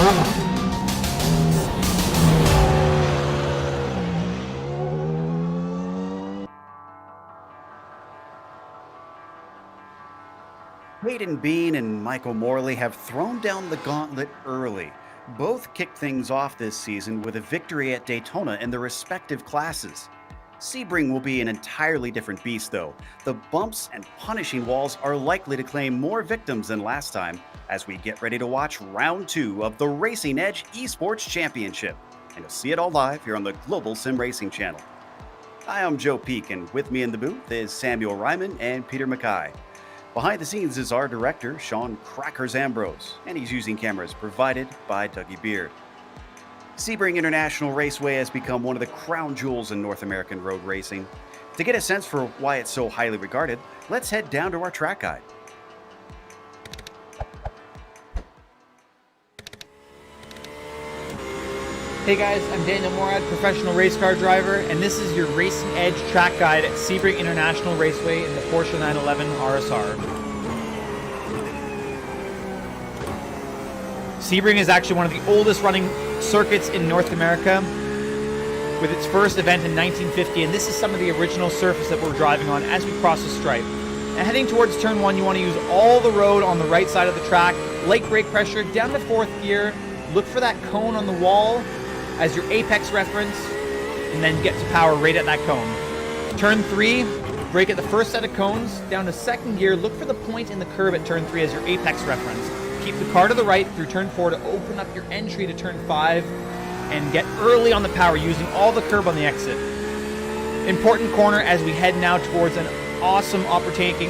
Hayden Bean and Michael Morley have thrown down the gauntlet early. Both kicked things off this season with a victory at Daytona in their respective classes. Sebring will be an entirely different beast, though. The bumps and punishing walls are likely to claim more victims than last time as we get ready to watch round 2 of the Racing Edge Esports Championship. And you'll see it all live here on the Global Sim Racing channel. Hi, I'm Joe Peak, and with me in the booth is Samuel Ryman and Peter Mackay. Behind the scenes is our director, Sean Crackers Ambrose, and he's using cameras provided by Dougie Beard. Sebring International Raceway has become one of the crown jewels in North American road racing. To get a sense for why it's so highly regarded, let's head down to our track guide. Hey guys, I'm Daniel Morad, professional race car driver, and this is your Racing Edge track guide at Sebring International Raceway in the Porsche 911 RSR. Sebring is actually one of the oldest running circuits in North America, with its first event in 1950, and this is some of the original surface that we're driving on as we cross the stripe. And heading towards turn 1, you want to use all the road on the right side of the track, light brake pressure, down to 4th gear, look for that cone on the wall as your apex reference, and then get to power right at that cone. Turn 3, brake at the first set of cones, down to 2nd gear, look for the point in the curve at turn 3 as your apex reference. Keep the car to the right through turn 4 to open up your entry to turn 5, and get early on the power using all the curb on the exit. Important corner as we head now towards an awesome overtaking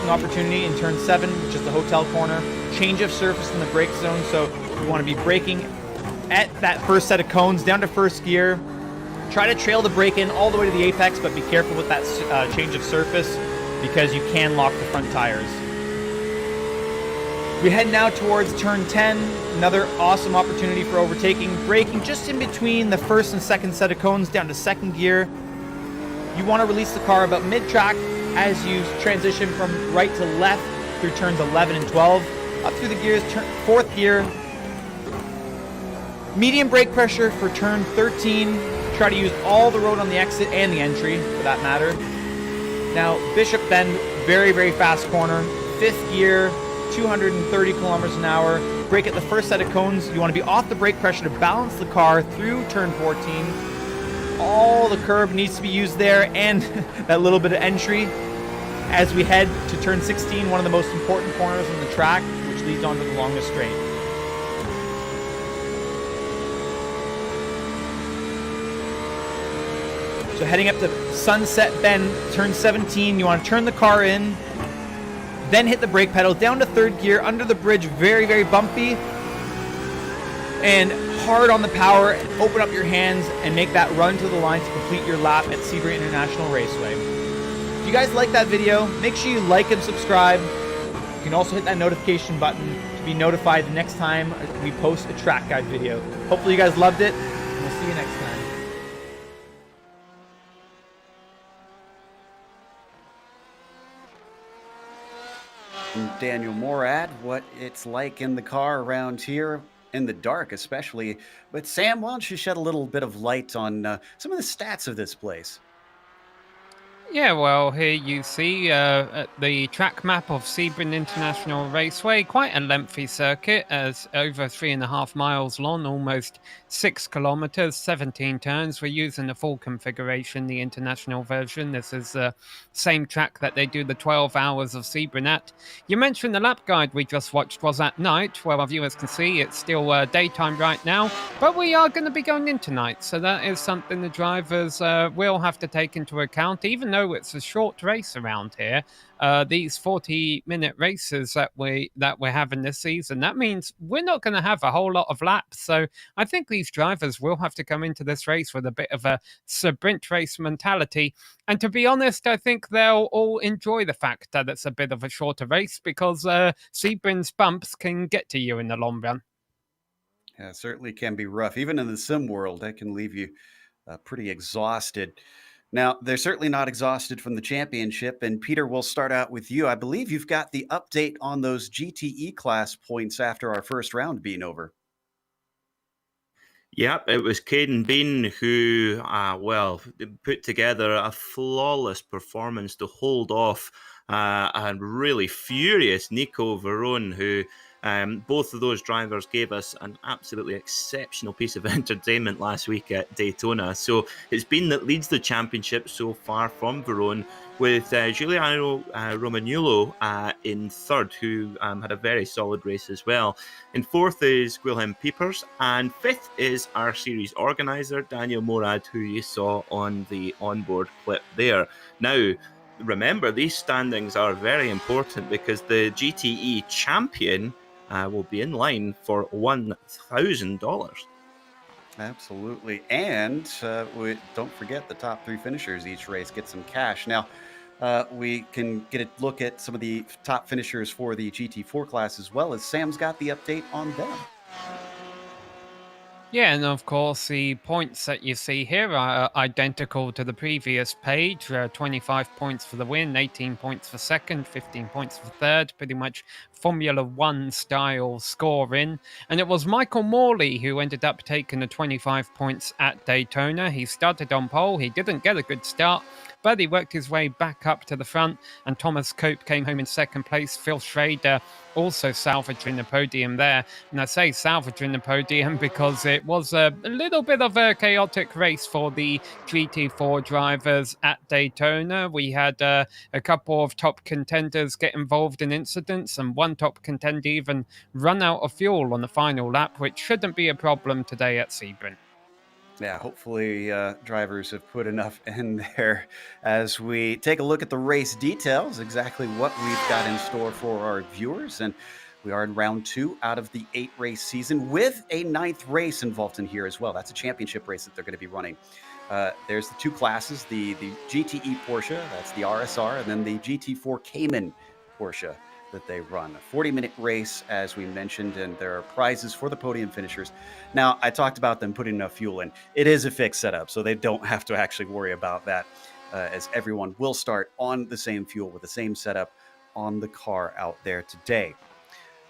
opportunity in turn 7, which is the hotel corner. Change of surface in the brake zone, so we want to be braking at that first set of cones, down to 1st gear. Try to trail the brake in all the way to the apex, but be careful with that change of surface because you can lock the front tires. We head now towards turn 10, another awesome opportunity for overtaking. Braking just in between the 1st and 2nd set of cones, down to 2nd gear. You want to release the car about mid-track as you transition from right to left through turns 11 and 12. Up through the gears, 4th gear. Medium brake pressure for turn 13. Try to use all the road on the exit and the entry, for that matter. Now, Bishop Bend, very, very fast corner. 5th gear, 230 kilometers an hour. Brake at the first set of cones. You want to be off the brake pressure to balance the car through turn 14. All the curb needs to be used there, and that little bit of entry. As we head to turn 16, one of the most important corners on the track, which leads on to the longest straight. So heading up to Sunset Bend, turn 17, you want to turn the car in, then hit the brake pedal, down to 3rd gear, under the bridge, very, very bumpy, and hard on the power, open up your hands, and make that run to the line to complete your lap at Sebring International Raceway. If you guys like that video, make sure you like and subscribe. You can also hit that notification button to be notified the next time we post a track guide video. Hopefully you guys loved it, and we'll see you next time. Daniel Morad, what it's like in the car around here, in the dark especially. But Sam, why don't you shed a little bit of light on some of the stats of this place? Yeah, well, here you see the track map of Sebring International Raceway. Quite a lengthy circuit, as over 3.5 miles long, almost 6 kilometers, 17 turns. We're using the full configuration, the international version. This is the same track that they do the 12 hours of Sebring at. You mentioned the lap guide we just watched was at night. Well, our viewers can see it's still daytime right now, but we are going to be going in tonight, so that is something the drivers will have to take into account, even though it's a short race around here. These 40-minute races that we're having this season, that means we're not going to have a whole lot of laps. So I think these drivers will have to come into this race with a bit of a sprint race mentality. And to be honest, I think they'll all enjoy the fact that it's a bit of a shorter race, because Sebring's bumps can get to you in the long run. Yeah, it certainly can be rough. Even in the sim world, that can leave you pretty exhausted. Now, they're certainly not exhausted from the championship, and Peter, we'll start out with you. I believe you've got the update on those GTE class points after our first round being over. Yep, it was Caden Bean who, put together a flawless performance to hold off a really furious Nico Verone, who both of those drivers gave us an absolutely exceptional piece of entertainment last week at Daytona. So it's Bean that leads the championship so far from Verone, with Giuliano Romagnuolo in third, who had a very solid race as well. In fourth is Wilhelm Piepers, and fifth is our series organizer, Daniel Morad, who you saw on the onboard clip there. Now, remember, these standings are very important because the GTE champion will be in line for $1,000. Absolutely. And don't forget the top 3 finishers each race get some cash. Now, we can get a look at some of the top finishers for the GT4 class as well, as Sam's got the update on them. Yeah, and of course, the points that you see here are identical to the previous page. 25 points for the win, 18 points for second, 15 points for third, pretty much Formula One style scoring. And it was Michael Morley who ended up taking the 25 points at Daytona. He started on pole, he didn't get a good start, but he worked his way back up to the front, and Thomas Cope came home in second place. Phil Schrader also salvaging the podium there. And I say salvaging the podium because it was a little bit of a chaotic race for the GT4 drivers at Daytona. We had a couple of top contenders get involved in incidents, and one top contender even run out of fuel on the final lap, which shouldn't be a problem today at Sebring. Yeah, hopefully drivers have put enough in there as we take a look at the race details, exactly what we've got in store for our viewers. And we are in round 2 out of the 8-race season with a 9th race involved in here as well. That's a championship race that they're going to be running. There's the 2 classes, the GTE Porsche, that's the RSR, and then the GT4 Cayman Porsche that they run. A 40-minute race, as we mentioned, and there are prizes for the podium finishers. Now, I talked about them putting enough fuel in. It is a fixed setup, so they don't have to actually worry about that, as everyone will start on the same fuel with the same setup on the car out there today.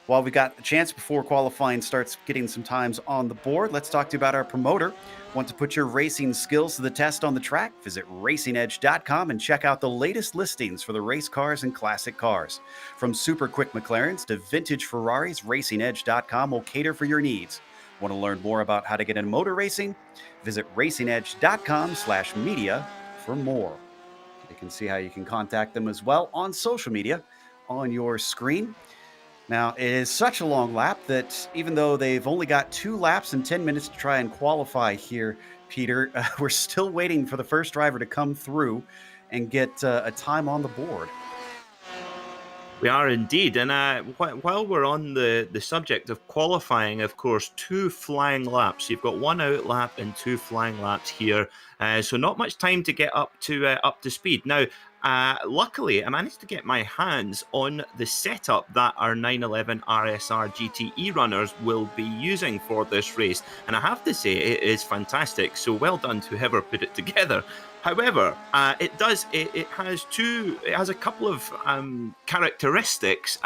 While we got a chance before qualifying starts getting some times on the board, let's talk to you about our promoter. Want to put your racing skills to the test on the track? Visit racingedge.com and check out the latest listings for the race cars and classic cars. From super quick McLarens to vintage Ferraris, racingedge.com will cater for your needs. Want to learn more about how to get into motor racing? Visit racingedge.com/media for more. You can see how you can contact them as well on social media on your screen. Now, it is such a long lap that even though they've only got 2 laps and 10 minutes to try and qualify here, Peter, we're still waiting for the first driver to come through and get a time on the board. We are indeed. And while we're on the subject of qualifying, of course, 2 flying laps. You've got 1 out lap and 2 flying laps here. So not much time to get up to speed. Now, luckily, I managed to get my hands on the setup that our 911 RSR GTE runners will be using for this race. And I have to say, it is fantastic. So well done to whoever put it together. However, it has a couple of characteristics.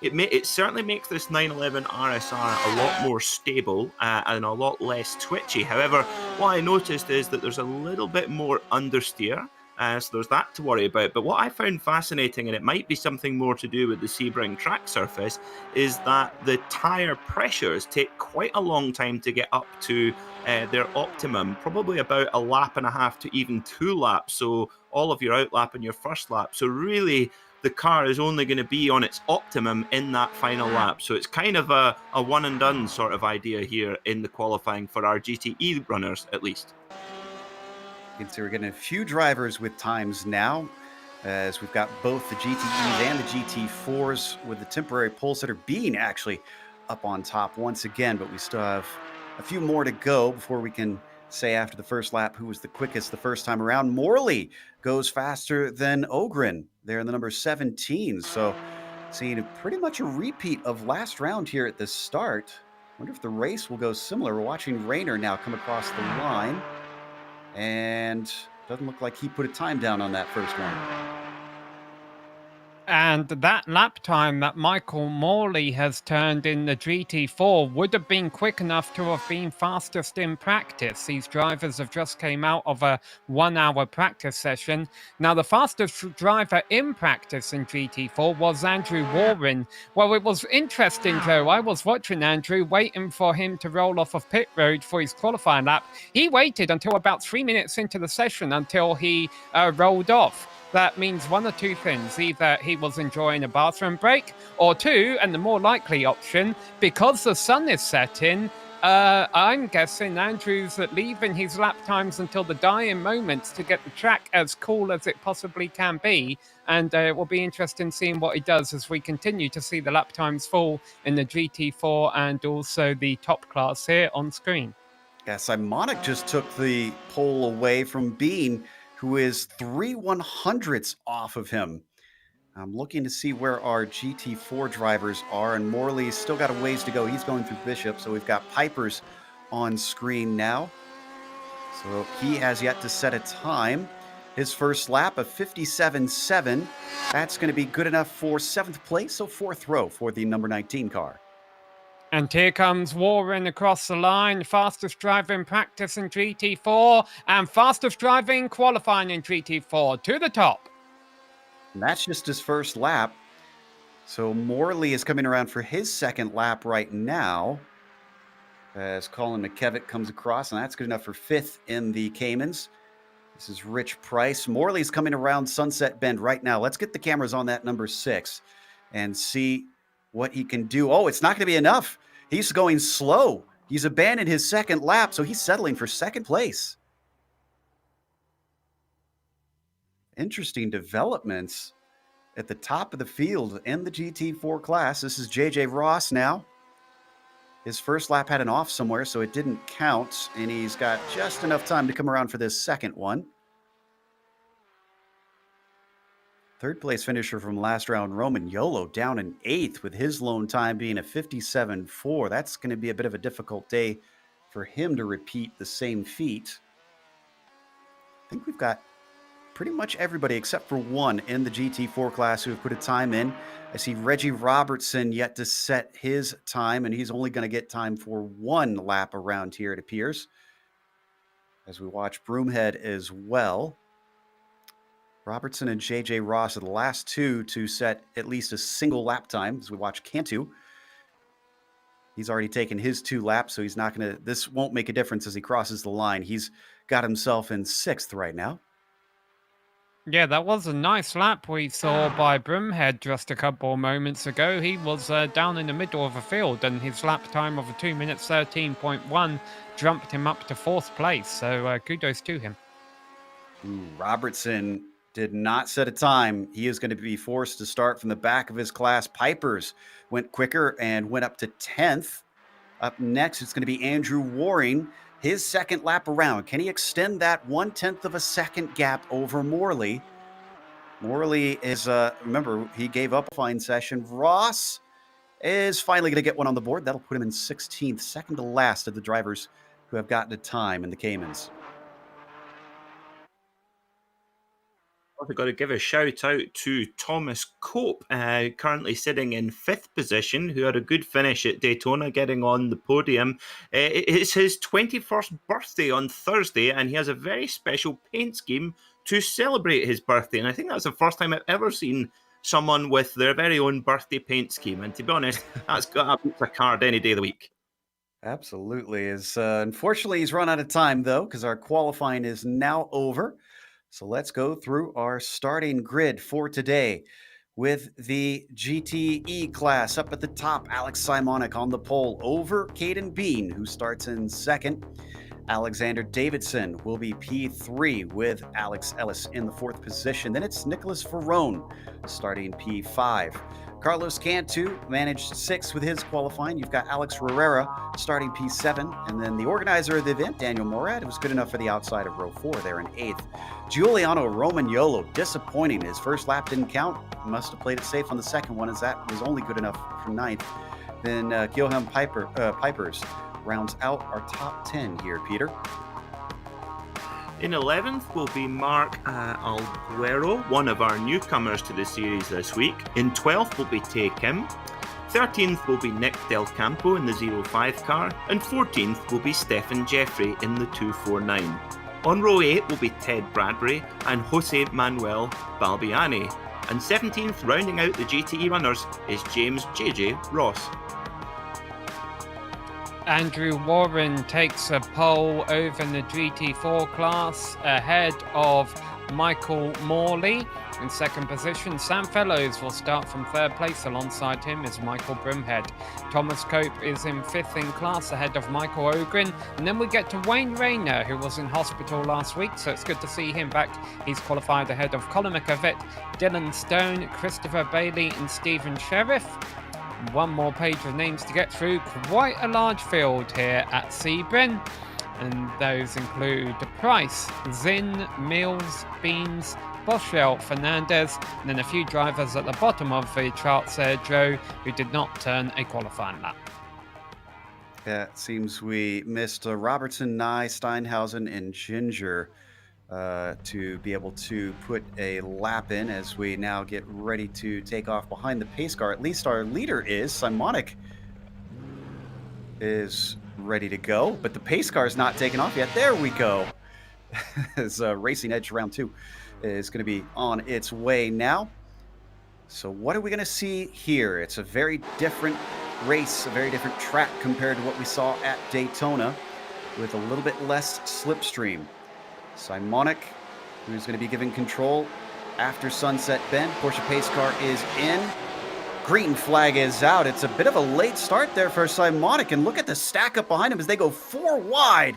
It certainly makes this 911 RSR a lot more stable and a lot less twitchy. However, what I noticed is that there's a little bit more understeer. So there's that to worry about. But what I found fascinating, and it might be something more to do with the Sebring track surface, is that the tyre pressures take quite a long time to get up to their optimum, probably about 1.5 laps to even 2 laps. So all of your out lap and your first lap. So really, the car is only going to be on its optimum in that final lap. So it's kind of a one and done sort of idea here in the qualifying for our GTE runners, at least. You can see we're getting a few drivers with times now, as we've got both the GTEs and the GT4s with the temporary pole sitter being actually up on top once again, but we still have a few more to go before we can say after the first lap who was the quickest the first time around. Morley goes faster than Ogren there in the number 17, so seeing pretty much a repeat of last round here at the start. Wonder if the race will go similar. We're watching Rayner now come across the line, and doesn't look like he put a time down on that first one. And that lap time that Michael Morley has turned in the GT4 would have been quick enough to have been fastest in practice. These drivers have just came out of a 1-hour practice session. Now, the fastest driver in practice in GT4 was Andrew Warren. Well, it was interesting, Joe. I was watching Andrew, waiting for him to roll off of pit road for his qualifying lap. He waited until about 3 minutes into the session until he rolled off. That means one or two things. Either he was enjoying a bathroom break, or two, and the more likely option, because the sun is setting, I'm guessing Andrew's leaving his lap times until the dying moments to get the track as cool as it possibly can be. And it will be interesting seeing what he does as we continue to see the lap times fall in the GT4 and also the top class here on screen. Yeah, Simonic just took the pole away from Bean, who is 3/100ths off of him. I'm looking to see where our GT4 drivers are, and Morley's still got a ways to go. He's going through Bishop, so we've got Pipers on screen now. So he has yet to set a time. His first lap of 57.7. That's going to be good enough for 7th place, so 4th row for the number 19 car. And here comes Warren across the line, fastest driver in practice in GT4 and fastest driver in qualifying in GT4 to the top. And that's just his first lap. So Morley is coming around for his second lap right now as Colin McKevitt comes across, and that's good enough for 5th in the Caymans. This is Rich Price. Morley's coming around Sunset Bend right now. Let's get the cameras on that number 6 and see what he can do. Oh, it's not going to be enough. He's going slow. He's abandoned his second lap, so he's settling for 2nd place. Interesting developments at the top of the field in the GT4 class. This is JJ Ross now. His first lap had an off somewhere, so it didn't count, and he's got just enough time to come around for this second one. 3rd place finisher from last round, Roman Yolo, down in 8th with his lone time being a 57.4. That's going to be a bit of a difficult day for him to repeat the same feat. I think we've got pretty much everybody except for one in the GT4 class who have put a time in. I see Reggie Robertson yet to set his time, and he's only going to get time for 1 lap around here, it appears, as we watch Broomhead as well. Robertson and JJ Ross are the last two to set at least a single lap time as we watch Cantu. He's already taken his 2 laps, so he's not going to, this won't make a difference as he crosses the line. He's got himself in 6th right now. Yeah, that was a nice lap we saw by Broomhead just a couple of moments ago. He was down in the middle of the field, and his lap time of a 2 minutes 13.1 jumped him up to 4th place. So kudos to him. Robertson did not set a time. He is going to be forced to start from the back of his class. Pipers went quicker and went up to 10th. Up next, it's going to be Andrew Waring. His second lap around. Can he extend that 1/10 of a second gap over Morley? Morley is, remember, he gave up a fine session. Ross is finally going to get one on the board. That'll put him in 16th, second to last of the drivers who have gotten a time in the Caymans. I've got to give a shout out to Thomas Cope, currently sitting in 5th position, who had a good finish at Daytona, getting on the podium. It's his 21st birthday on Thursday, and he has a very special paint scheme to celebrate his birthday. And I think that's the first time I've ever seen someone with their very own birthday paint scheme. And to be honest, that's got a card any day of the week. Absolutely. Unfortunately, he's run out of time, though, because our qualifying is now over. So let's go through our starting grid for today with the GTE class up at the top. Alex Simonic on the pole over Caden Bean, who starts in 2nd. Alexander Davidson will be P3 with Alex Ellis in the 4th position. Then it's Nicholas Ferrone starting P5. Carlos Cantu managed 6th with his qualifying. You've got Alex Herrera starting P7. And then the organizer of the event, Daniel Morad, was good enough for the outside of row 4 there in 8th. Giuliano Romagnolo, disappointing. His first lap didn't count. Must have played it safe on the second one, as that was only good enough for 9th. Then Gilham Pipers rounds out our top 10 here, Peter. In 11th will be Mark Alguero, one of our newcomers to the series this week. In 12th will be Tay Kim. 13th will be Nick Del Campo in the 05 car. And 14th will be Stephen Jeffrey in the 249. On row 8 will be Ted Bradbury and Jose Manuel Balbiani. And 17th, rounding out the GTE runners, is James JJ Ross. Andrew Warren takes a pole over in the GT4 class ahead of Michael Morley. In second position, Sam Fellows will start from third place. Alongside him is Michael Brimhead. Thomas Cope is in fifth in class ahead of Michael Ogren. And then we get to Wayne Rayner, who was in hospital last week, so it's good to see him back. He's qualified ahead of Colin McAvitt, Dylan Stone, Christopher Bailey and Stephen Sheriff. One more page of names to get through. Quite a large field here at Sebring. And those include Price, Zinn, Mills, Beans, Boschel, Fernandez, and then a few drivers at the bottom of the charts there, Joe, who did not turn a qualifying lap. Yeah, it seems we missed Robertson, Nye, Steinhausen, and Ginger to be able to put a lap in as we now get ready to take off behind the pace car. At least our leader is. Simonic is ready to go, but the pace car is not taking off yet. There we go. As Racing Edge round 2 is going to be on its way now. So what are we going to see here? It's a very different race, a very different track compared to what we saw at Daytona, with a little bit less slipstream. Simonic, who's going to be given control after Sunset Bend. Porsche pace car is in. Green flag is out. It's a bit of a late start there for Simonic, and look at the stack up behind him as they go 4 wide.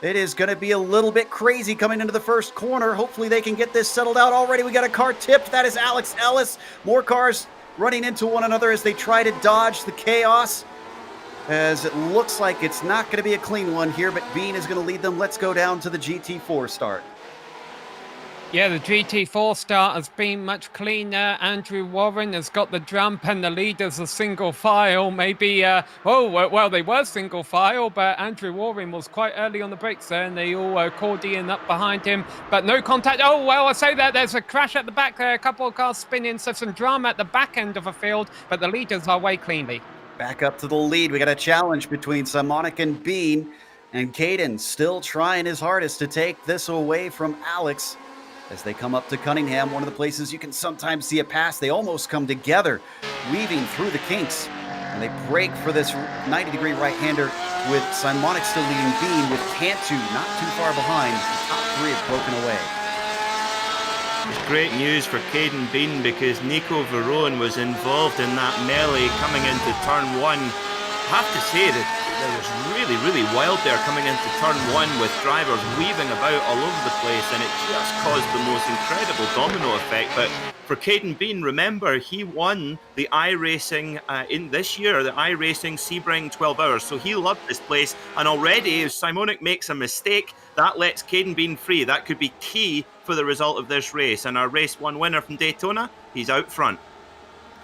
It is going to be a little bit crazy coming into the first corner. Hopefully they can get this settled out. Already we got a car tipped. That is Alex Ellis. More cars running into one another as they try to dodge the chaos, as it looks like it's not going to be a clean one here, but Bean is going to lead them. Let's go down to the GT4 start. Yeah, the GT4 start has been much cleaner. Andrew Warren has got the jump and the leaders are single file. Maybe, well, they were single file, but Andrew Warren was quite early on the brakes there and they all accordion up behind him, but no contact. Oh, well, I say that there's a crash at the back there, a couple of cars spinning, so some drama at the back end of the field, but the leaders are way cleanly. Back up to the lead. We got a challenge between Simonic and Bean, and Caden still trying his hardest to take this away from Alex. As they come up to Cunningham, one of the places you can sometimes see a pass, they almost come together, weaving through the kinks. And they break for this 90-degree right-hander with Simonic still leading Bean, with Cantu not too far behind. The top 3 have broken away. It's great news for Caden Bean because Nico Verone was involved in that melee coming into turn 1. I have to say that it was really wild there coming into turn 1 with drivers weaving about all over the place, and it just caused the most incredible domino effect. But for Caden Bean, remember, he won the iRacing in this year, the iRacing Sebring 12 hours, so he loved this place. And already if Simonic makes a mistake, that lets Caden Bean free. That could be key for the result of this race. And our race 1 winner from Daytona, he's out front.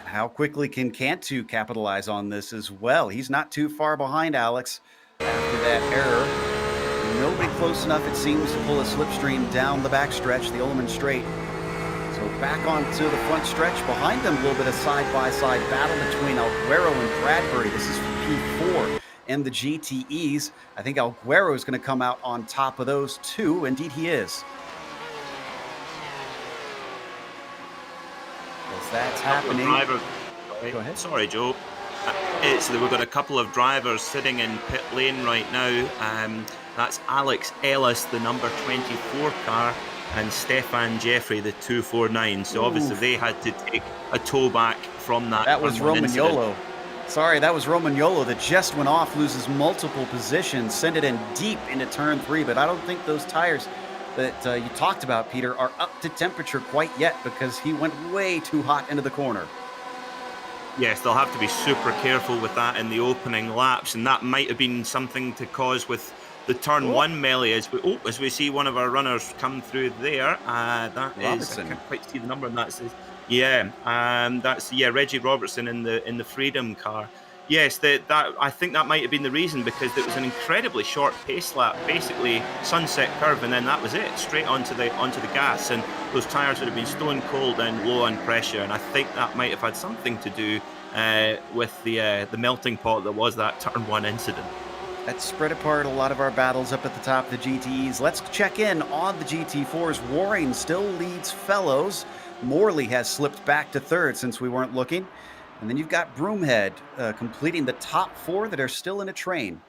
How quickly can Cantu capitalize on this as well? He's not too far behind Alex after that error. Nobody close enough, it seems, to pull a slipstream down the backstretch, the Ullman Straight. So back onto the front stretch. Behind them, a little bit of side-by-side battle between Alguero and Bradbury. This is for P4 and the GTEs. I think Alguero is going to come out on top of those two. Indeed, he is. As that's happening. Go ahead. Sorry, Joe. We've got a couple of drivers sitting in pit lane right now. That's Alex Ellis, the number 24 car, and Stefan Jeffrey, the 249. So obviously they had to take a tow back from that. That was Romagnolo. Sorry, that was Romagnolo that just went off, loses multiple positions, sent it in deep into turn 3. But I don't think those tires that you talked about, Peter, are up to temperature quite yet, because he went way too hot into the corner. Yes, they'll have to be super careful with that in the opening laps, and that might have been something to cause with the turn 1 melee as we see one of our runners come through there. Robertson. Is, I can't quite see the number on that. That's Reggie Robertson in the Freedom car. Yes, that I think that might have been the reason, because it was an incredibly short pace lap, basically sunset curve, and then that was it, straight onto the gas, and those tyres would have been stone cold and low on pressure, and I think that might have had something to do with the melting pot that was that turn 1 incident. That spread apart a lot of our battles up at the top of the GTEs. Let's check in on the GT4s. Waring still leads Fellows. Morley has slipped back to third since we weren't looking. And then you've got Broomhead completing the top 4 that are still in a train.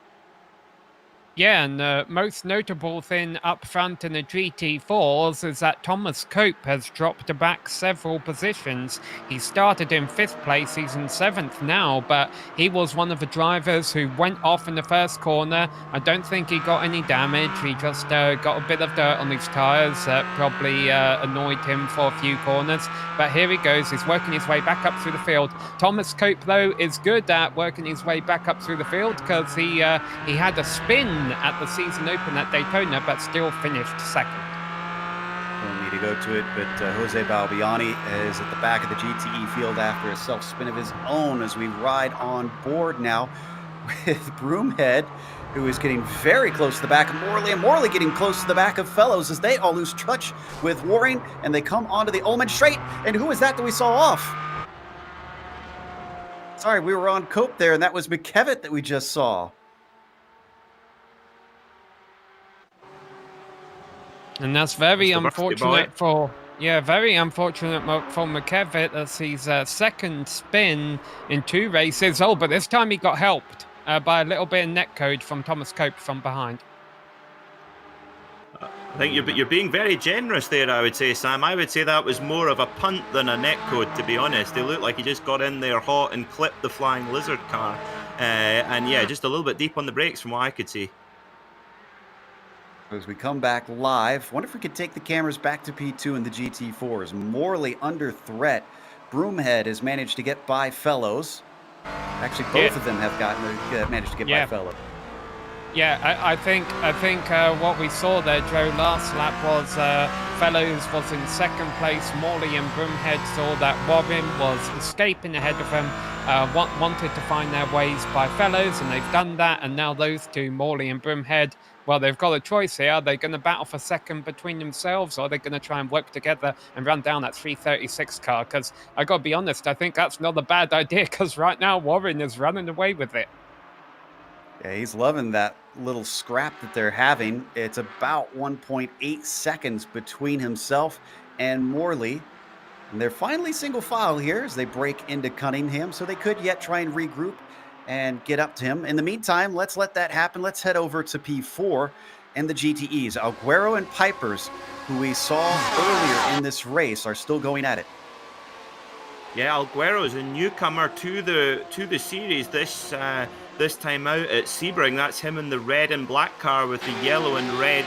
Yeah, and the most notable thing up front in the GT4s is that Thomas Cope has dropped back several positions. He started in 5th place, he's in 7th now, but he was one of the drivers who went off in the first corner. I don't think he got any damage, he just got a bit of dirt on his tyres that probably annoyed him for a few corners. But here he goes, he's working his way back up through the field. Thomas Cope, though, is good at working his way back up through the field because he had a spin at the season open at Daytona, but still finished 2nd. Don't need to go to it, but Jose Balbiani is at the back of the GTE field after a self-spin of his own as we ride on board now with Broomhead, who is getting very close to the back of Morley, and Morley getting close to the back of Fellows as they all lose touch with Waring, and they come onto the Ullman straight. And who is that we saw off? Sorry, we were on Cope there, and that was McKevitt that we just saw. And that's very unfortunate for McKevitt as his second spin in 2 races. Oh, but this time he got helped by a little bit of netcode from Thomas Cope from behind. I think you're being very generous there, I would say, Sam. I would say that was more of a punt than a netcode, to be honest. It looked like he just got in there hot and clipped the Flying Lizard car. And yeah, just a little bit deep on the brakes from what I could see. As we come back live, wonder if we could take the cameras back to P2 and the GT4s. Morley under threat. Broomhead has managed to get by Fellows. Actually, both of them have managed to get by Fellows. Yeah, I think what we saw there, Joe, last lap was Fellows was in 2nd place. Morley and Broomhead saw that Warren was escaping ahead of them, wanted to find their ways by Fellows, and they've done that. And now those two, Morley and Broomhead, well, they've got a choice here. Are they going to battle for 2nd between themselves, or are they going to try and work together and run down that 336 car? Because I got to be honest, I think that's not a bad idea, because right now Warren is running away with it. Yeah, he's loving that little scrap that they're having. It's about 1.8 seconds between himself and Morley. And they're finally single file here as they break into Cunningham, so they could yet try and regroup and get up to him. In the meantime, let's let that happen. Let's head over to P4 and the GTEs. Alguero and Pipers, who we saw earlier in this race, are still going at it. Yeah, Alguero is a newcomer to the series this time out at Sebring. That's him in the red and black car with the yellow and red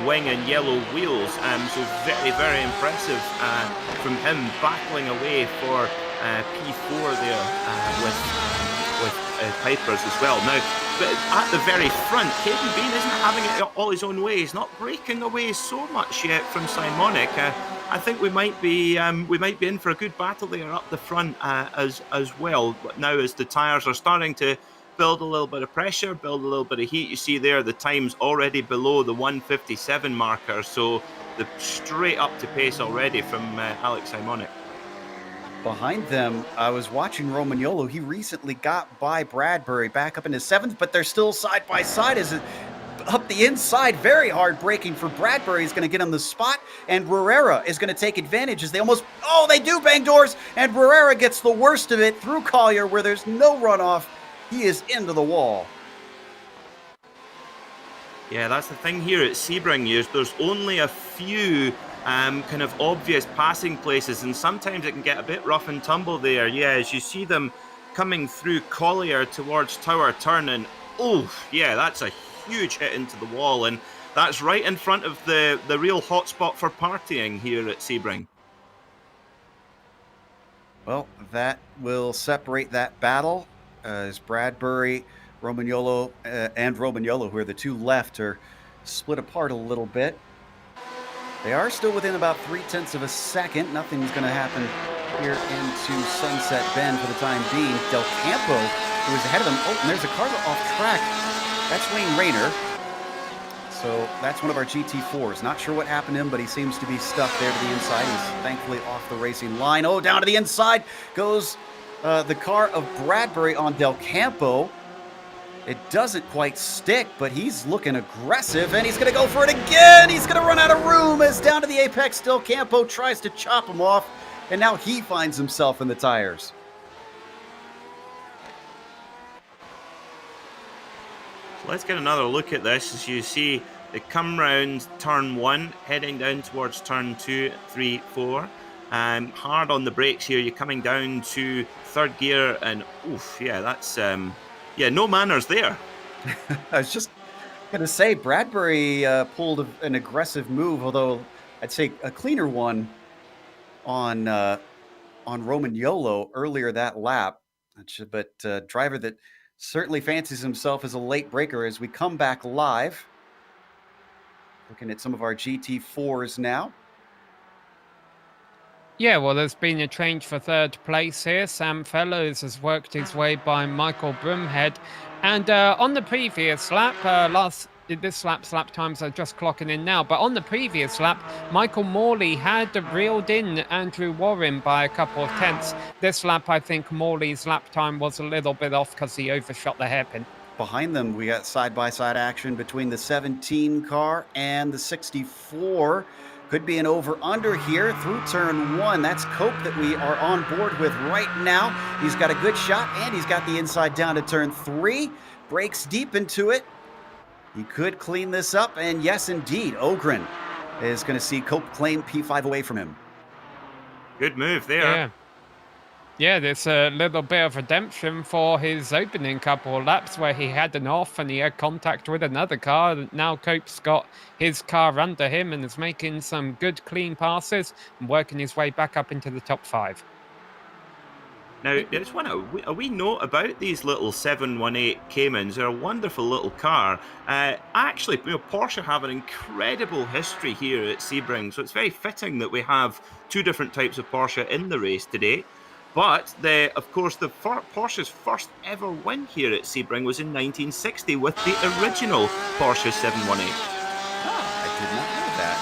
wing and yellow wheels. So very, very impressive from him battling away for P4 there with Pipers as well. Now, but at the very front, Caden Bean isn't having it all his own way. He's not breaking away so much yet from Simonic. I think we might be in for a good battle there up the front as well. But now, as the tyres are starting to build a little bit of pressure, build a little bit of heat, you see there the time's already below the 1:57 marker. So the straight up to pace already from Alex Simonic. Behind them, I was watching Romagnolo. He recently got by Bradbury back up into 7th, but they're still side by side as it up the inside. Very hard braking for Bradbury. He's going to get on the spot, and Barrera is going to take advantage as they they do bang doors, and Barrera gets the worst of it through Collier where there's no runoff. He is into the wall. Yeah, that's the thing here at Sebring. There's only a few kind of obvious passing places, and sometimes it can get a bit rough and tumble there. Yeah, as you see them coming through Collier towards Tower Turn, and that's a huge hit into the wall, and that's right in front of the real hotspot for partying here at Sebring. Well, that will separate that battle as Bradbury, Romagnolo, and Romagnolo, who are the two left, are split apart a little bit. They are still within about 0.3 of a second. Nothing's going to happen here into Sunset Bend for the time being. Del Campo who is ahead of them. Oh, and there's a car off track. That's Wayne Rayner. So that's one of our GT4s. Not sure what happened to him, but he seems to be stuck there to the inside. He's thankfully off the racing line. Oh, down to the inside goes the car of Bradbury on Del Campo. It doesn't quite stick, but he's looking aggressive, and he's going to go for it again. He's going to run out of room as down to the apex. Del Campo tries to chop him off, and now he finds himself in the tires. So let's get another look at this. As you see, they come round turn 1, heading down towards turn 2, 3, 4. Hard on the brakes here. You're coming down to third gear, and oof, yeah, that's no manners there. I was just going to say, Bradbury pulled an aggressive move, although I'd say a cleaner one on Roman Yolo earlier that lap. But driver that certainly fancies himself as a late breaker as we come back live. Looking at some of our GT4s now. Yeah, well, there's been a change for third place here. Sam Fellows has worked his way by Michael Broomhead. And on the previous lap, this lap's lap times are just clocking in now, but on the previous lap, Michael Morley had reeled in Andrew Warren by a couple of tenths. This lap, I think Morley's lap time was a little bit off because he overshot the hairpin. Behind them, we got side-by-side action between the 17 car and the 64. Could be an over-under here through turn 1. That's Cope that we are on board with right now. He's got a good shot, and he's got the inside down to turn 3. Breaks deep into it. He could clean this up, and yes, indeed, Ogren is going to see Cope claim P5 away from him. Good move there. Yeah, there's a little bit of redemption for his opening couple of laps where he had an off and he had contact with another car. Now Cope's got his car under him and is making some good clean passes and working his way back up into the top 5. Now, there's a wee note about these little 718 Caymans. They're a wonderful little car. Actually, Porsche have an incredible history here at Sebring, so it's very fitting that we have two different types of Porsche in the race today. But, of course, Porsche's first ever win here at Sebring was in 1960 with the original Porsche 718. I did not know that.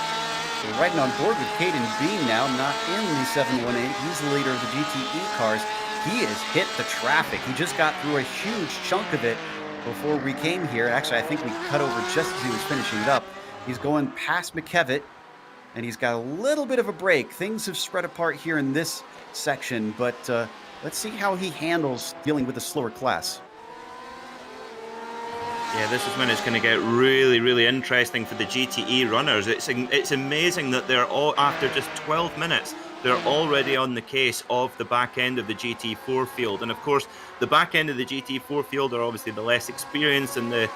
We're riding on board with Caden Bean now, not in the 718. He's the leader of the GTE cars. He has hit the traffic. He just got through a huge chunk of it before we came here. Actually, I think we cut over just as he was finishing it up. He's going past McKevitt, and he's got a little bit of a break. Things have spread apart here in this section, but let's see how he handles dealing with a slower class. Yeah, this is when it's going to get really, really interesting for the GTE runners. It's amazing that they're all, after just 12 minutes, they're already on the case of the back end of the GT4 field. And of course, the back end of the GT4 field are obviously the less experienced and the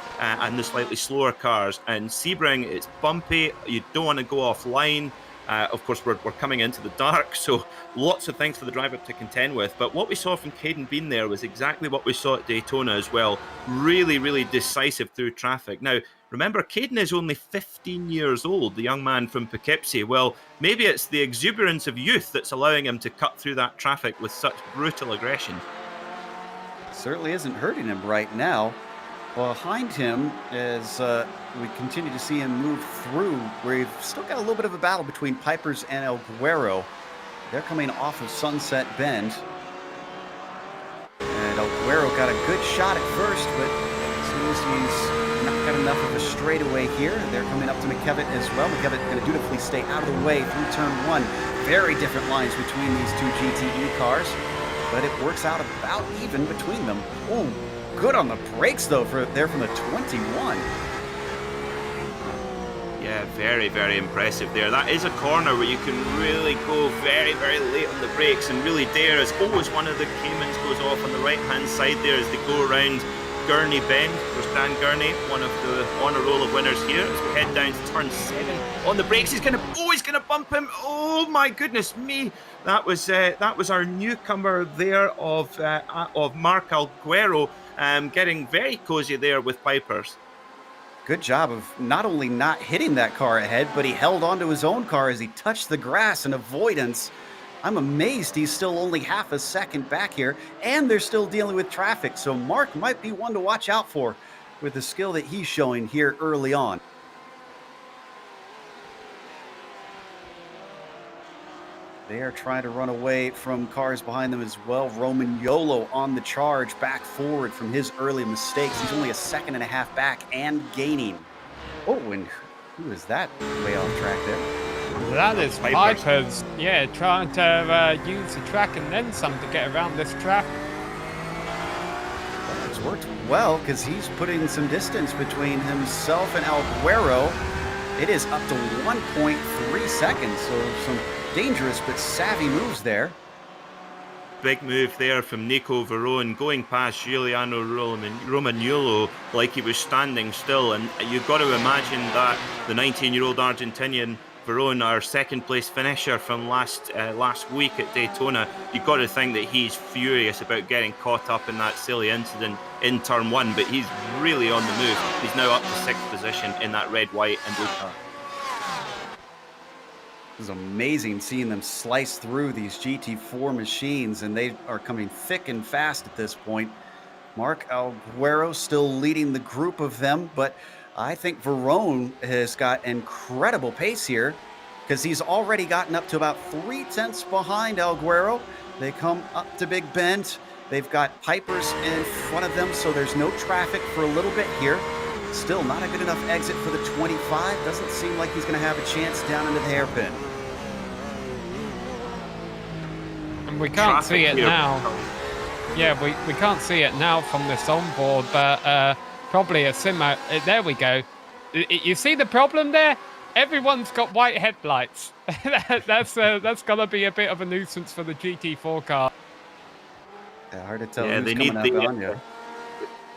slightly slower cars. And Sebring, it's bumpy. You don't want to go offline. Of course, we're coming into the dark, so lots of things for the driver to contend with. But what we saw from Caden Bean there was exactly what we saw at Daytona as well. Really, really decisive through traffic. Now, remember, Caden is only 15 years old, the young man from Poughkeepsie. Well, maybe it's the exuberance of youth that's allowing him to cut through that traffic with such brutal aggression. Certainly isn't hurting him right now. Behind him, as we continue to see him move through, we've still got a little bit of a battle between Pipers and El Guero. They're coming off of Sunset Bend. And El Guero got a good shot at first, but as soon as he's not got enough of a straightaway here, they're coming up to McKevitt as well. McKevitt going to dutifully stay out of the way through turn 1. Very different lines between these two GTE cars, but it works out about even between them. Oh, good on the brakes, though, from the 21. Yeah, very, very impressive there. That is a corner where you can really go very, very late on the brakes and really dare, as always one of the Caymans goes off on the right-hand side there as they go around Gurney Bend. There's Dan Gurney, one of the honour roll of winners here, as we head down to turn 7. On the brakes, he's going to bump him. Oh my goodness me. That was our newcomer there of Mark Alguero, getting very cozy there with Pipers. Good job of not only not hitting that car ahead, but he held onto his own car as he touched the grass in avoidance. I'm amazed he's still only half a second back here, and they're still dealing with traffic, so Mark might be one to watch out for with the skill that he's showing here early on. They are trying to run away from cars behind them as well. Roman Yolo on the charge, back forward from his early mistakes. He's only a second and a half back and gaining. Oh, and who is that way off track there? That is Piper's, yeah, trying to use the track and then some to get around this track. It's worked well because he's putting some distance between himself and Alguero. It is up to 1.3 seconds, so some dangerous but savvy moves there. Big move there from Nico Verone, going past Giuliano Romagnolo like he was standing still. And you've got to imagine that the 19-year-old Argentinian Verone, our second place finisher from last week at Daytona, you've got to think that he's furious about getting caught up in that silly incident in turn one, but he's really on the move. He's now up to 6th position in that red, white and blue car. It's amazing seeing them slice through these GT4 machines, and they are coming thick and fast at this point. Mark Alguero still leading the group of them, but I think Verone has got incredible pace here because he's already gotten up to about 3/10 behind Alguero. They come up to Big Bend. They've got Pipers in front of them, so there's no traffic for a little bit here. Still not a good enough exit for the 25. Doesn't seem like he's going to have a chance down into the hairpin. And we can't see it now. Yeah, we can't see it now from this onboard, but probably a simmer. There we go. You see the problem there? Everyone's got white headlights. That's going to be a bit of a nuisance for the GT4 car. Yeah, hard to tell yeah, who's they coming need up on you.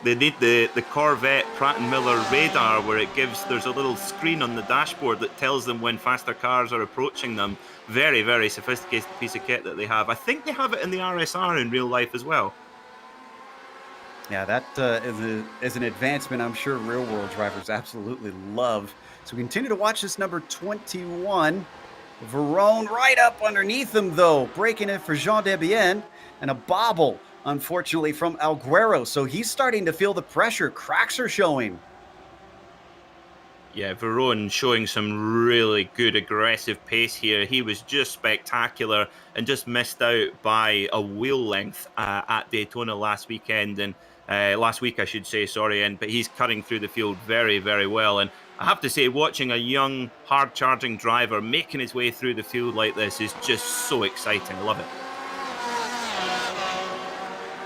They need the Corvette Pratt & Miller radar, where there's a little screen on the dashboard that tells them when faster cars are approaching them. Very, very sophisticated piece of kit that they have. I think they have it in the RSR in real life as well. Yeah, that is an advancement I'm sure real-world drivers absolutely love. So we continue to watch this number 21. Verone right up underneath him, though, breaking it for Jean Debienne, and a bobble, unfortunately, from Alguero. So he's starting to feel the pressure. Cracks are showing. Yeah, Verone showing some really good aggressive pace here. He was just spectacular and just missed out by a wheel length at Daytona last weekend. And last week, I should say, sorry. But he's cutting through the field very, very well. And I have to say, watching a young, hard-charging driver making his way through the field like this is just so exciting. I love it.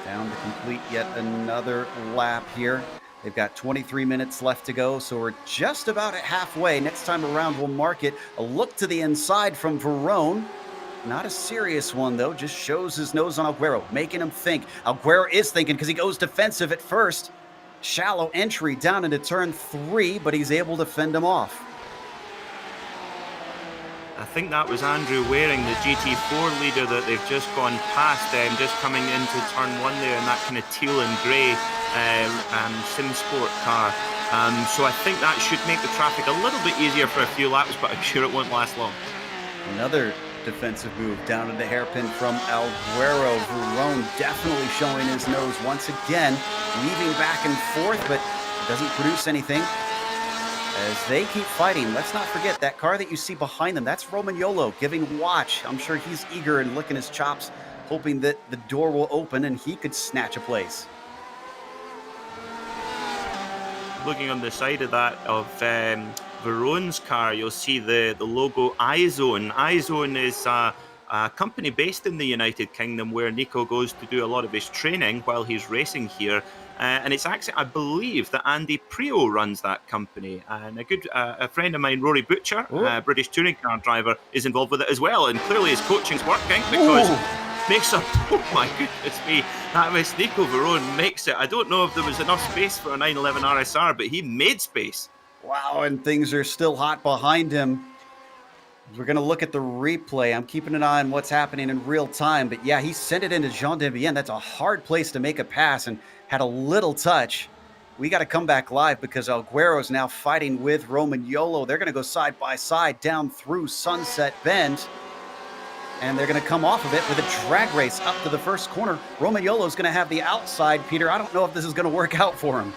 Down to complete yet another lap here. They've got 23 minutes left to go, so we're just about at halfway. Next time around, we'll mark it. A look to the inside from Verone. Not a serious one, though. Just shows his nose on Alguero, making him think. Alguero is thinking because he goes defensive at first. Shallow entry down into turn 3, but he's able to fend him off. I think that was Andrew Waring, the GT4 leader that they've just gone past, just coming into turn 1 there in that kind of teal and grey Sim Sport car. So I think that should make the traffic a little bit easier for a few laps, but I'm sure it won't last long. Another defensive move down to the hairpin from Alguero. Verone definitely showing his nose once again, weaving back and forth, but it doesn't produce anything. As they keep fighting, let's not forget that car that you see behind them, that's Romagnolo giving watch. I'm sure he's eager and licking his chops, hoping that the door will open and he could snatch a place. Looking on the side of that, of Verone's car, you'll see the logo iZone. iZone is a company based in the United Kingdom where Nico goes to do a lot of his training while he's racing here. And it's actually, I believe, that Andy Prio runs that company. And a friend of mine, Rory Butcher, a British touring car driver, is involved with it as well. And clearly his coaching's working because makes up, oh my goodness me, that was Nico Verone makes it. I don't know if there was enough space for a 911 RSR, but he made space. Wow, and things are still hot behind him. We're going to look at the replay. I'm keeping an eye on what's happening in real time. But yeah, he sent it into Jean Debienne. That's a hard place to make a pass and had a little touch. We got to come back live because Alguero is now fighting with Romagnolo. They're going to go side by side down through Sunset Bend. And they're going to come off of it with a drag race up to the first corner. Romagnolo's going to have the outside, Peter. I don't know if this is going to work out for him.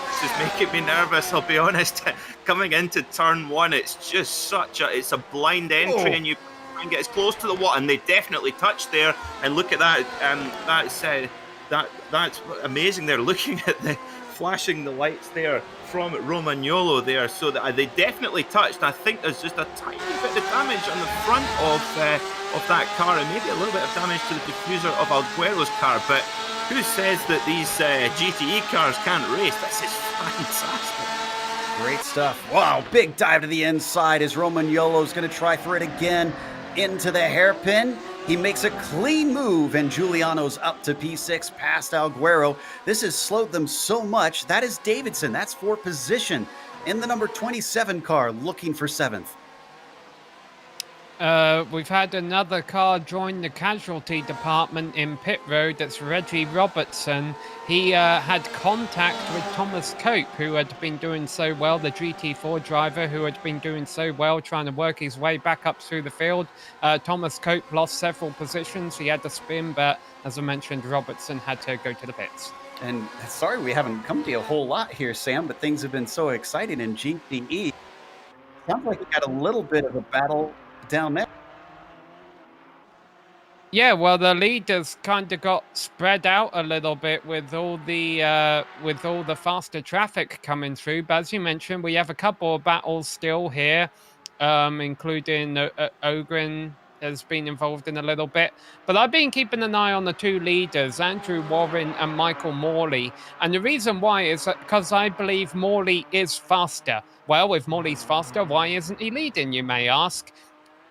This is making me nervous, I'll be honest. Coming into turn one, it's just it's a blind entry, and you try and get as close to the wall, and they definitely touched there. And look at that, that's amazing. They're looking at the flashing the lights there from Romagnolo there, so that they definitely touched. I think there's just a tiny bit of damage on the front of that car, and maybe a little bit of damage to the diffuser of Alguero's car, but who says that these GTE cars can't race? This is fantastic. Great stuff. Wow, big dive to the inside as Romagnolo's going to try for it again into the hairpin. He makes a clean move, and Giuliano's up to P6 past Alguero. This has slowed them so much. That is Davidson. That's for position in the number 27 car, looking for 7th. We've had another car join the casualty department in pit road. That's Reggie Robertson. He had contact with Thomas Cope, who had been doing so well, the GT4 driver who had been doing so well, trying to work his way back up through the field. Thomas Cope lost several positions. He had to spin, but as I mentioned, Robertson had to go to the pits. And sorry we haven't come to you a whole lot here, Sam, but things have been so exciting in GTE. Sounds like we got a little bit of a battle down there. Yeah, well, the leaders kind of got spread out a little bit with all the faster traffic coming through. But as you mentioned, we have a couple of battles still here, including Ogren has been involved in a little bit. But I've been keeping an eye on the two leaders, Andrew Warren and Michael Morley. And the reason why is because I believe Morley is faster. Well, if Morley's faster, why isn't he leading, you may ask?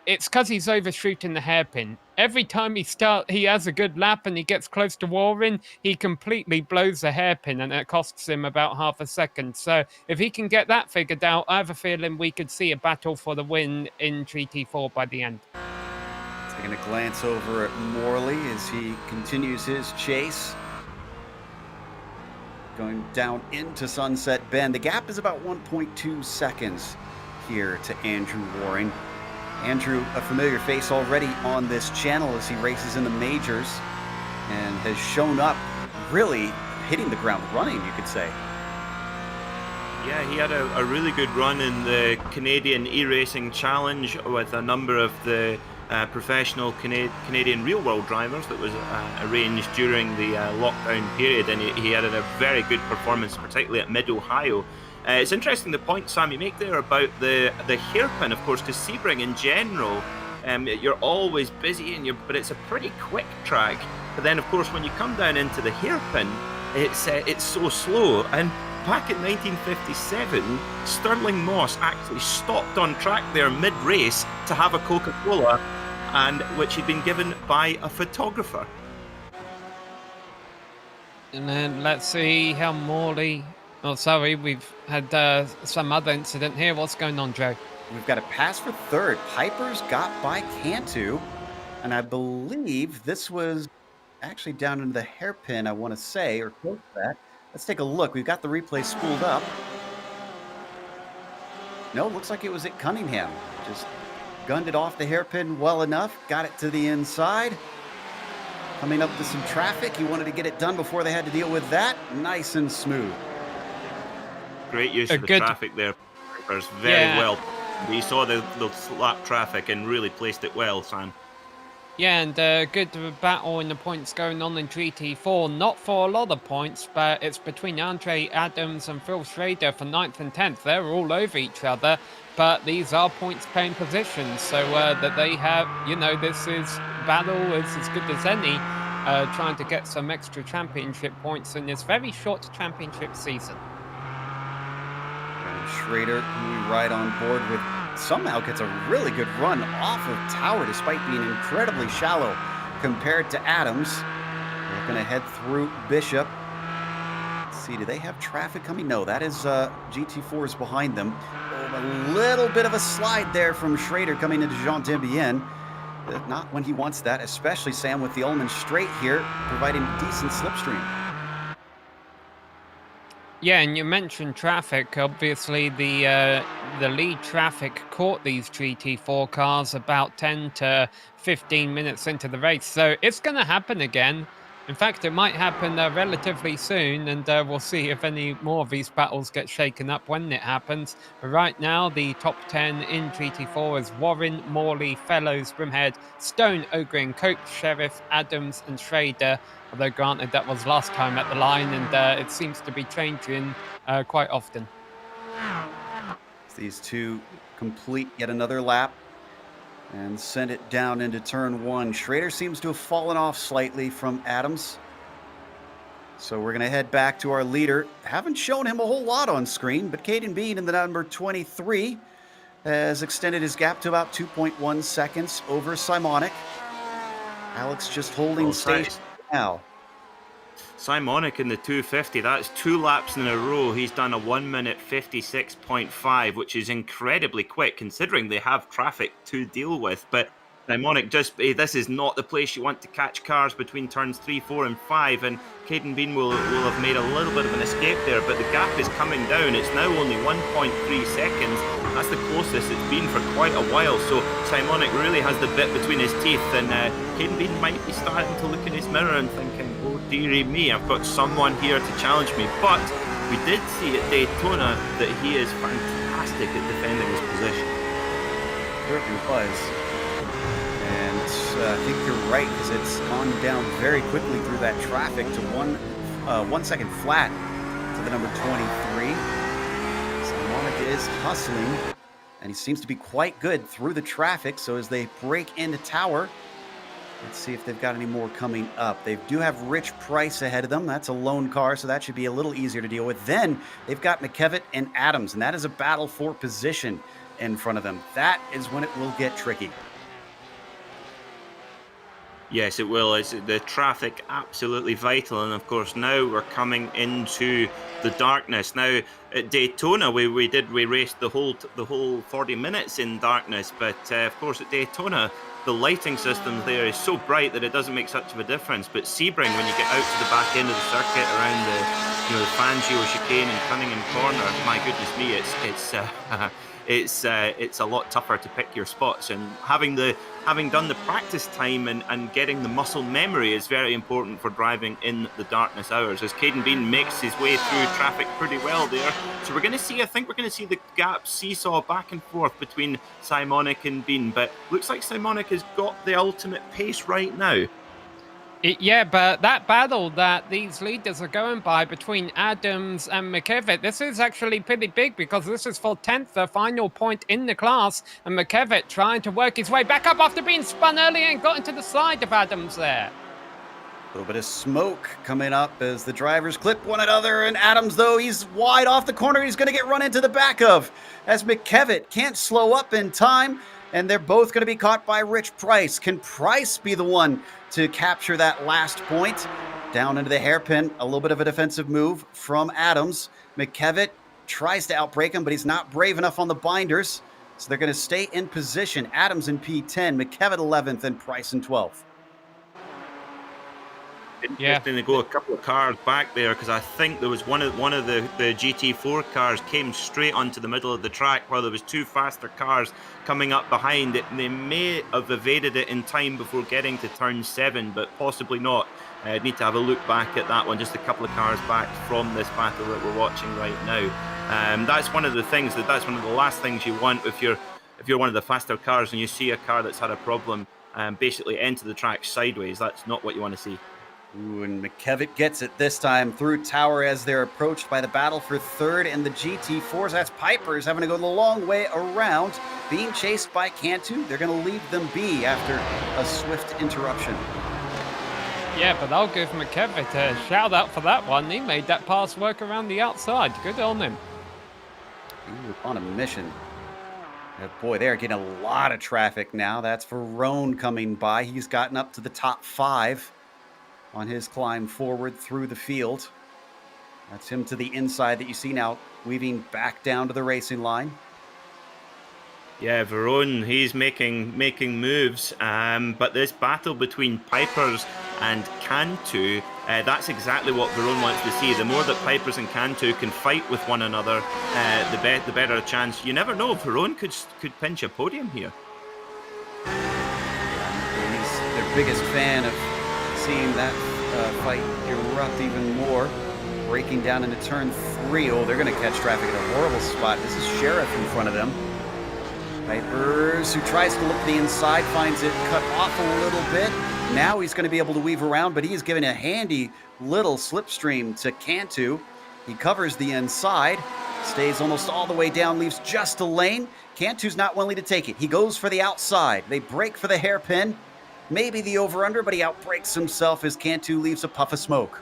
It's because he's overshooting the hairpin. Every time he has a good lap and he gets close to Warren, he completely blows the hairpin, and it costs him about half a second. So if he can get that figured out, I have a feeling we could see a battle for the win in GT4 by the end. Taking a glance over at Morley as he continues his chase. Going down into Sunset Bend. The gap is about 1.2 seconds here to Andrew Warren. Andrew, a familiar face already on this channel as he races in the majors and has shown up really hitting the ground running, you could say. Yeah, he had a really good run in the Canadian e-racing challenge with a number of the professional Canadian real-world drivers that was arranged during the lockdown period, and he had a very good performance, particularly at Mid-Ohio. It's interesting the point, Sam, you make there about the hairpin, of course, because Sebring in general, you're always busy, but it's a pretty quick track. But then, of course, when you come down into the hairpin, it's so slow. And back in 1957, Stirling Moss actually stopped on track there mid-race to have a Coca-Cola, and which he'd been given by a photographer. And then let's see how Morley... Oh, sorry, we've had some other incident here. What's going on, Joe? We've got a pass for third. Piper's got by Cantu, and I believe this was actually down into the hairpin, I want to say, or close to that. Let's take a look. We've got the replay spooled up. No, looks like it was at Cunningham. Just gunned it off the hairpin well enough, got it to the inside. Coming up to some traffic. He wanted to get it done before they had to deal with that. Nice and smooth. Great use of the traffic there. Very well. We saw the lap traffic and really placed it well, Sam. Yeah, and good battle in the points going on in GT4. Not for a lot of points, but it's between Andre Adams and Phil Schrader for 9th and 10th. They're all over each other, but these are points-paying positions. So that they have, this is battle is as good as any, trying to get some extra championship points in this very short championship season. Schrader, who we ride on board with, somehow gets a really good run off of Tower despite being incredibly shallow compared to Adams. They're going to head through Bishop. Let's see, do they have traffic coming? No, that is GT4 is behind them. A little bit of a slide there from Schrader coming into Jean Dembien. Not when he wants that, especially Sam with the Ullman straight here, providing decent slipstream. Yeah, and you mentioned traffic. Obviously, the lead traffic caught these GT4 cars about 10 to 15 minutes into the race, so it's going to happen again. In fact, it might happen relatively soon, and we'll see if any more of these battles get shaken up when it happens. But right now, the top 10 in GT4 is Warren, Morley, Fellows, Brimhead, Stone, Ogren, Cope, Sheriff, Adams, and Schrader. Although, granted, that was last time at the line, and it seems to be changing quite often. These two complete yet another lap and send it down into turn one. Schrader seems to have fallen off slightly from Adams. So we're going to head back to our leader. Haven't shown him a whole lot on screen, but Caden Bean in the number 23 has extended his gap to about 2.1 seconds over Simonic. Alex just holding station now. Simonic in the 250, that's 2 laps in a row. He's done a 1 minute 56.5, which is incredibly quick considering they have traffic to deal with. But Simonic this is not the place you want to catch cars between turns 3, 4, and 5. And Caden Bean will have made a little bit of an escape there, but the gap is coming down. It's now only 1.3 seconds. That's the closest it's been for quite a while. So Simonic really has the bit between his teeth, and Caden Bean might be starting to look in his mirror and thinking, oh dearie me, I've got someone here to challenge me. But we did see at Daytona that he is fantastic at defending his position. Certainly was. And I think you're right, because it's gone down very quickly through that traffic to 1 second flat to the number 23. Simonic is hustling, and he seems to be quite good through the traffic. So as they break into Tower, let's see if they've got any more coming up. They do have Rich Price ahead of them. That's a lone car, so that should be a little easier to deal with. Then they've got McKevitt and Adams, and that is a battle for position in front of them. That is when it will get tricky. Yes, it will. It's the traffic absolutely vital, and of course now we're coming into the darkness. Now at Daytona we raced the whole 40 minutes in darkness, but of course at Daytona the lighting system there is so bright that it doesn't make such of a difference. But Sebring, when you get out to the back end of the circuit around the Fangio chicane and Cunningham corner, my goodness me, it's a lot tougher to pick your spots, and having done the practice time and getting the muscle memory is very important for driving in the darkness hours, as Caden Bean makes his way through traffic pretty well there. So I think we're going to see the gap seesaw back and forth between Simonic and Bean, but looks like Simonic has got the ultimate pace right now. Yeah, but that battle that these leaders are going by between Adams and McKevitt, this is actually pretty big, because this is for 10th, the final point in the class, and McKevitt trying to work his way back up after being spun earlier and got into the side of Adams there. A little bit of smoke coming up as the drivers clip one another, and Adams, though, he's wide off the corner. He's going to get run into the back of, as McKevitt can't slow up in time, and they're both going to be caught by Rich Price. Can Price be the one to capture that last point? Down into the hairpin, a little bit of a defensive move from Adams. McKevitt tries to outbrake him, but he's not brave enough on the binders, so they're going to stay in position. Adams in P10, McKevitt 11th, and Price in 12th. Interesting to go a couple of cars back there, because I think there was one of the GT4 cars came straight onto the middle of the track while there was 2 faster cars coming up behind it. They may have evaded it in time before getting to turn 7, but possibly not. I'd need to have a look back at that one, just a couple of cars back from this battle that we're watching right now. That's one of the things that's one of the last things you want if you're one of the faster cars and you see a car that's had a problem basically enter the track sideways. That's not what you want to see. Ooh, and McKevitt gets it this time through Tower as they're approached by the battle for third and the GT4s. That's Piper's having to go the long way around, being chased by Cantu. They're going to leave them be after a swift interruption. Yeah, but I'll give McKevitt a shout out for that one. He made that pass work around the outside. Good on him. Ooh, on a mission. Oh boy, they're getting a lot of traffic now. That's Verone coming by. He's gotten up to the top 5 on his climb forward through the field. That's him to the inside that you see now, weaving back down to the racing line. Yeah, Verone, he's making moves, but this battle between Pipers and Cantu That's exactly what Verone wants to see. The more that Pipers and Cantu can fight with one another, the better a chance. You never know, Verone could pinch a podium here. He's their biggest fan of seeing that fight erupt even more. Breaking down into turn 3. Oh, they're going to catch traffic at a horrible spot. This is Sheriff in front of them. Pipers, who tries to look to the inside, finds it cut off a little bit. Now he's going to be able to weave around, but he is giving a handy little slipstream to Cantu. He covers the inside, stays almost all the way down, leaves just a lane. Cantu's not willing to take it. He goes for the outside. They break for the hairpin. Maybe the over-under, but he outbreaks himself as Cantu leaves a puff of smoke.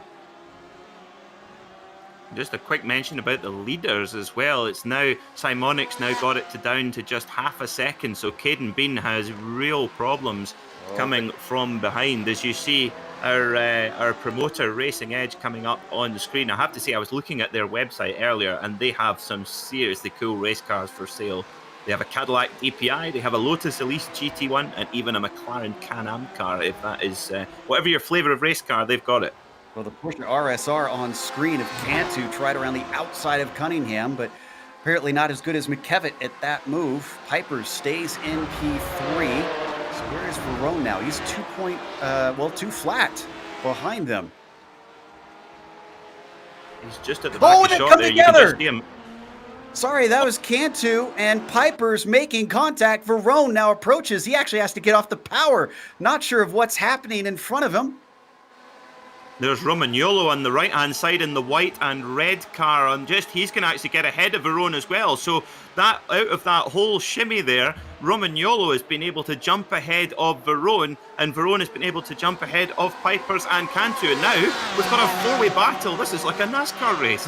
Just a quick mention about the leaders as well. It's now, Simonic's now got it down to just half a second, so Caden Bean has real problems coming from behind. As you see our promoter Racing Edge coming up on the screen, I have to say I was looking at their website earlier and they have some seriously cool race cars for sale. They have a Cadillac DPI, they have a Lotus Elise GT1, and even a McLaren Can-Am car. If that is whatever your flavour of race car, they've got it. Well, the Porsche RSR on screen of Cantu tried around the outside of Cunningham, but apparently not as good as McKevitt at that move. Pipers stays in P3. So where is Verone now? He's 2 flat behind them. He's just at the back of the shot there. You can just see him. Sorry, that was Cantu and Pipers making contact. Verone now approaches. He actually has to get off the power. Not sure of what's happening in front of him. There's Romagnolo on the right-hand side in the white and red car. On he's going to actually get ahead of Verone as well. So that out of that whole shimmy there, Romagnolo has been able to jump ahead of Verone, and Verone has been able to jump ahead of Pipers and Cantu. And now we've got a four-way battle. This is like a NASCAR race.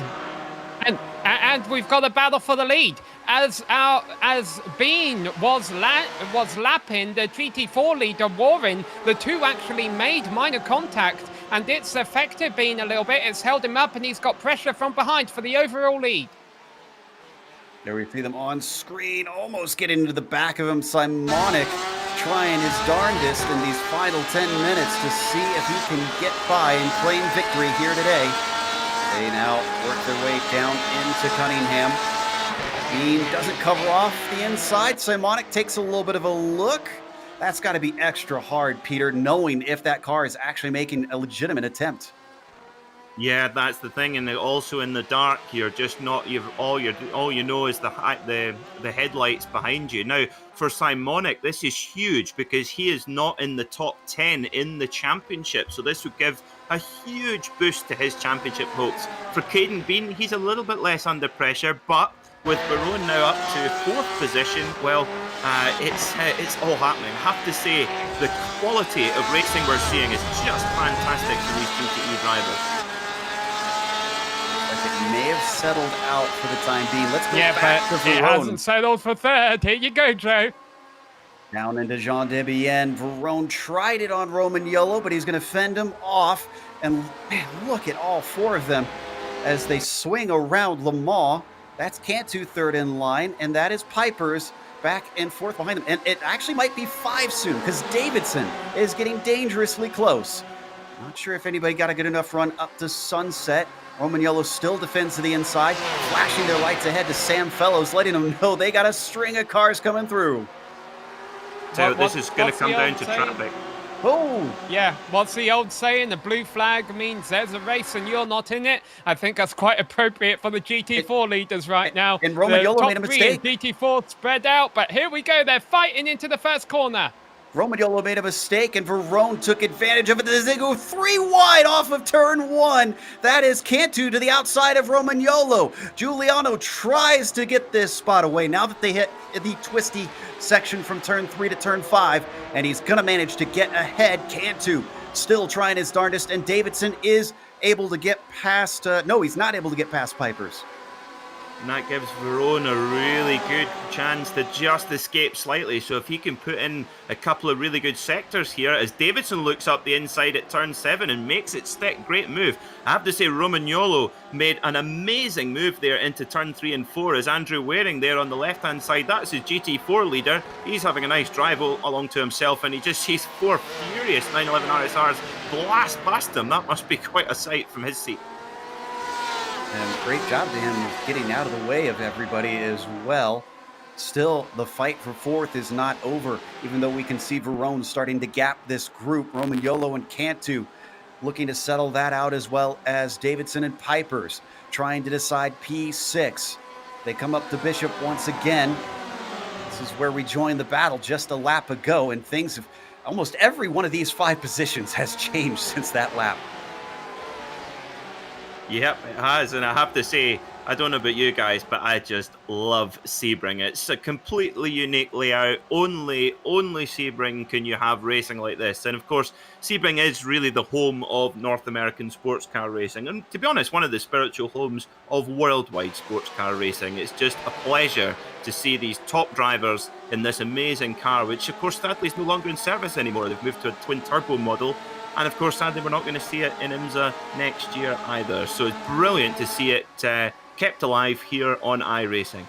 And we've got a battle for the lead. As Bean was lapping the GT4 leader Warren, the two actually made minor contact, and it's affected Bean a little bit. It's held him up, and he's got pressure from behind for the overall lead. There we see them on screen, almost getting into the back of him. Simonic trying his darndest in these final 10 minutes to see if he can get by and claim victory here today. They now work their way down into Cunningham. Bean doesn't cover off the inside. Simonic takes a little bit of a look. That's got to be extra hard, Peter, knowing if that car is actually making a legitimate attempt. Yeah, that's the thing, and also in the dark, you're just not. All you know is the headlights behind you. Now, for Simonic, this is huge because he is not in the top 10 in the championship, so this would give a huge boost to his championship hopes. For Caden Bean, he's a little bit less under pressure, but with Verone now up to 4th position, well, it's all happening. I have to say, the quality of racing we're seeing is just fantastic for these GTE drivers. It may have settled out for the time being. Let's go back to Verone. It hasn't settled for 3rd. Here you go, Joe. Down into Jean Debienne. Verone tried it on Romagnolo, but he's going to fend him off. And man, look at all 4 of them as they swing around Le Mans. That's Cantu 3rd in line, and that is Pipers back and forth behind them. And it actually might be 5 soon because Davidson is getting dangerously close. Not sure if anybody got a good enough run up to Sunset. Romagnolo still defends to the inside, flashing their lights ahead to Sam Fellows, letting them know they got a string of cars coming through. So this is going to come down to traffic. Oh! Yeah, what's the old saying? The blue flag means there's a race and you're not in it. I think that's quite appropriate for the GT4 leaders right now. And Romagnolo made a mistake. GT4 spread out, but here we go. They're fighting into the first corner. Romagnolo made a mistake, and Verone took advantage of it as they go 3 wide off of turn 1. That is Cantu to the outside of Romagnolo. Giuliano tries to get this spot away now that they hit the twisty section from turn 3 to turn 5, and he's going to manage to get ahead. Cantu still trying his darndest, and Davidson is able to get past... no, he's not able to get past Pipers. And that gives Verone a really good chance to just escape slightly. So if he can put in a couple of really good sectors here, as Davidson looks up the inside at turn 7 and makes it stick, great move. I have to say Romagnolo made an amazing move there into turn 3 and 4 as Andrew Waring there on the left-hand side. That's his GT4 leader. He's having a nice drive along to himself, and he just sees 4 furious 911 RSRs blast past him. That must be quite a sight from his seat. And great job to him getting out of the way of everybody as well. Still, the fight for 4th is not over, even though we can see Verone starting to gap this group. Romagnolo and Cantu looking to settle that out, as well as Davidson and Pipers trying to decide P6. They come up to Bishop once again. This is where we joined the battle just a lap ago, and things have, almost every one of these 5 positions has changed since that lap. Yep, it has, and I have to say, I don't know about you guys, but I just love Sebring. It's a completely unique layout. Only Sebring can you have racing like this. And of course, Sebring is really the home of North American sports car racing. And to be honest, one of the spiritual homes of worldwide sports car racing. It's just a pleasure to see these top drivers in this amazing car, which of course sadly is no longer in service anymore. They've moved to a twin turbo model. And of course, sadly, we're not going to see it in IMSA next year either. So it's brilliant to see it kept alive here on iRacing.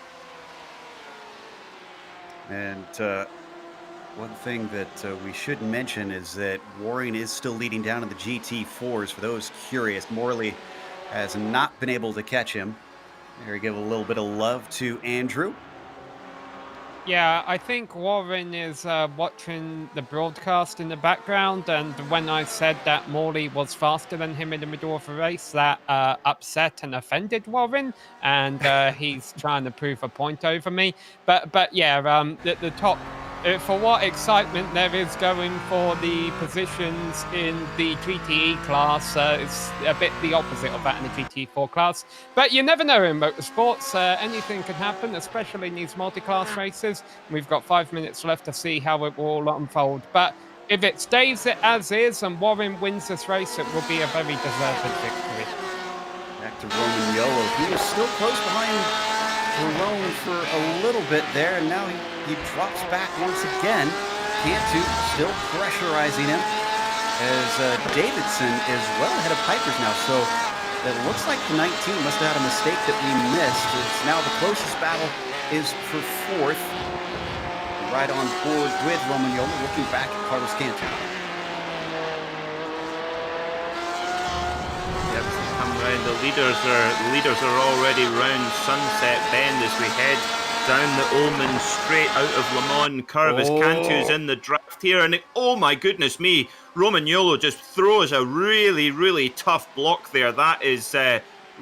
And one thing that we should mention is that Waring is still leading down in the GT4s. For those curious, Morley has not been able to catch him. There we give a little bit of love to Andrew. Yeah, I think Warren is watching the broadcast in the background, and when I said that Morley was faster than him in the middle of the race, that upset and offended Warren, and he's trying to prove a point over me. But yeah, the top. For what excitement there is going for the positions in the GTE class. It's a bit the opposite of that in the GT4 class. But you never know in motorsports. Anything can happen, especially in these multi-class races. We've got 5 minutes left to see how it will all unfold. But if it stays as is and Warren wins this race, it will be a very deserved victory. Back to Romagnolo. He was still close behind Verone for a little bit there, and now he drops back once again. Cantu still pressurizing him as Davidson is well ahead of Pipers now. So it looks like the 19 must have had a mistake that we missed. It's now the closest battle is for 4th. Right on board with Romagnolo, looking back at Carlos Cantu. The leaders are already round Sunset Bend as we head down the Ullman straight out of Le Mans curve as Cantu's in the draft here, and oh my goodness me, Romagnolo just throws a really tough block there. That is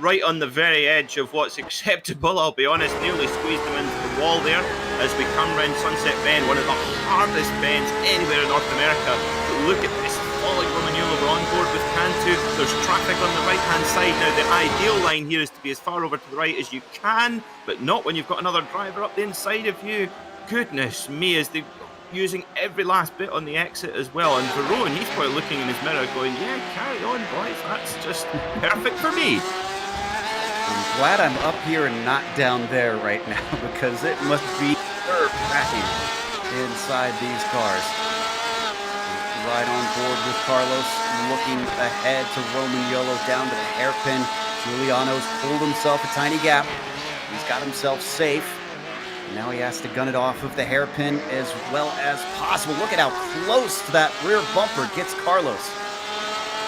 right on the very edge of what's acceptable, I'll be honest. Nearly squeezed him into the wall there as we come round Sunset Bend, one of the hardest bends anywhere in North America. But look at this, following Romagnolo, we're on board with Cantu. There's traffic on the right-hand side. Now, the ideal line here is to be as far over to the right as you can, but not when you've got another driver up the inside of you. Goodness me, as they're using every last bit on the exit as well. And Verone, he's probably looking in his mirror going, yeah, carry on, boys. That's just perfect for me. I'm glad I'm up here and not down there right now, because it must be nerve-wracking inside these cars. Right on board with Carlos, looking ahead to Romagnolo down to the hairpin. Giuliano's pulled himself a tiny gap. He's got himself safe. And now he has to gun it off of the hairpin as well as possible. Look at how close to that rear bumper gets Carlos.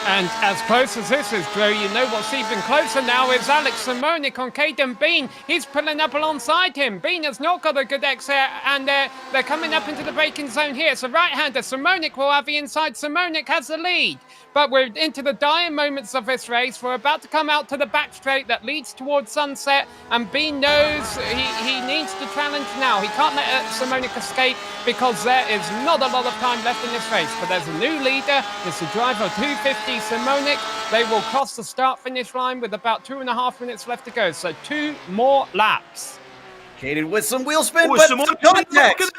And as close as this is, Joe, you know what's even closer now is Alex Simonik on Caden Bean. He's pulling up alongside him. Bean has not got a good exit, and they're coming up into the braking zone here. So right-hander Simonik will have the inside. Simonik has the lead. But we're into the dire moments of this race. We're about to come out to the back straight that leads towards Sunset, and Bean knows he needs to challenge now. He can't let Simonik escape because there is not a lot of time left in this race. But there's a new leader. It's the driver of 250, Simonik. They will cross the start-finish line with about 2.5 minutes left to go. So 2 more laps. Caden with some wheel spin, but context.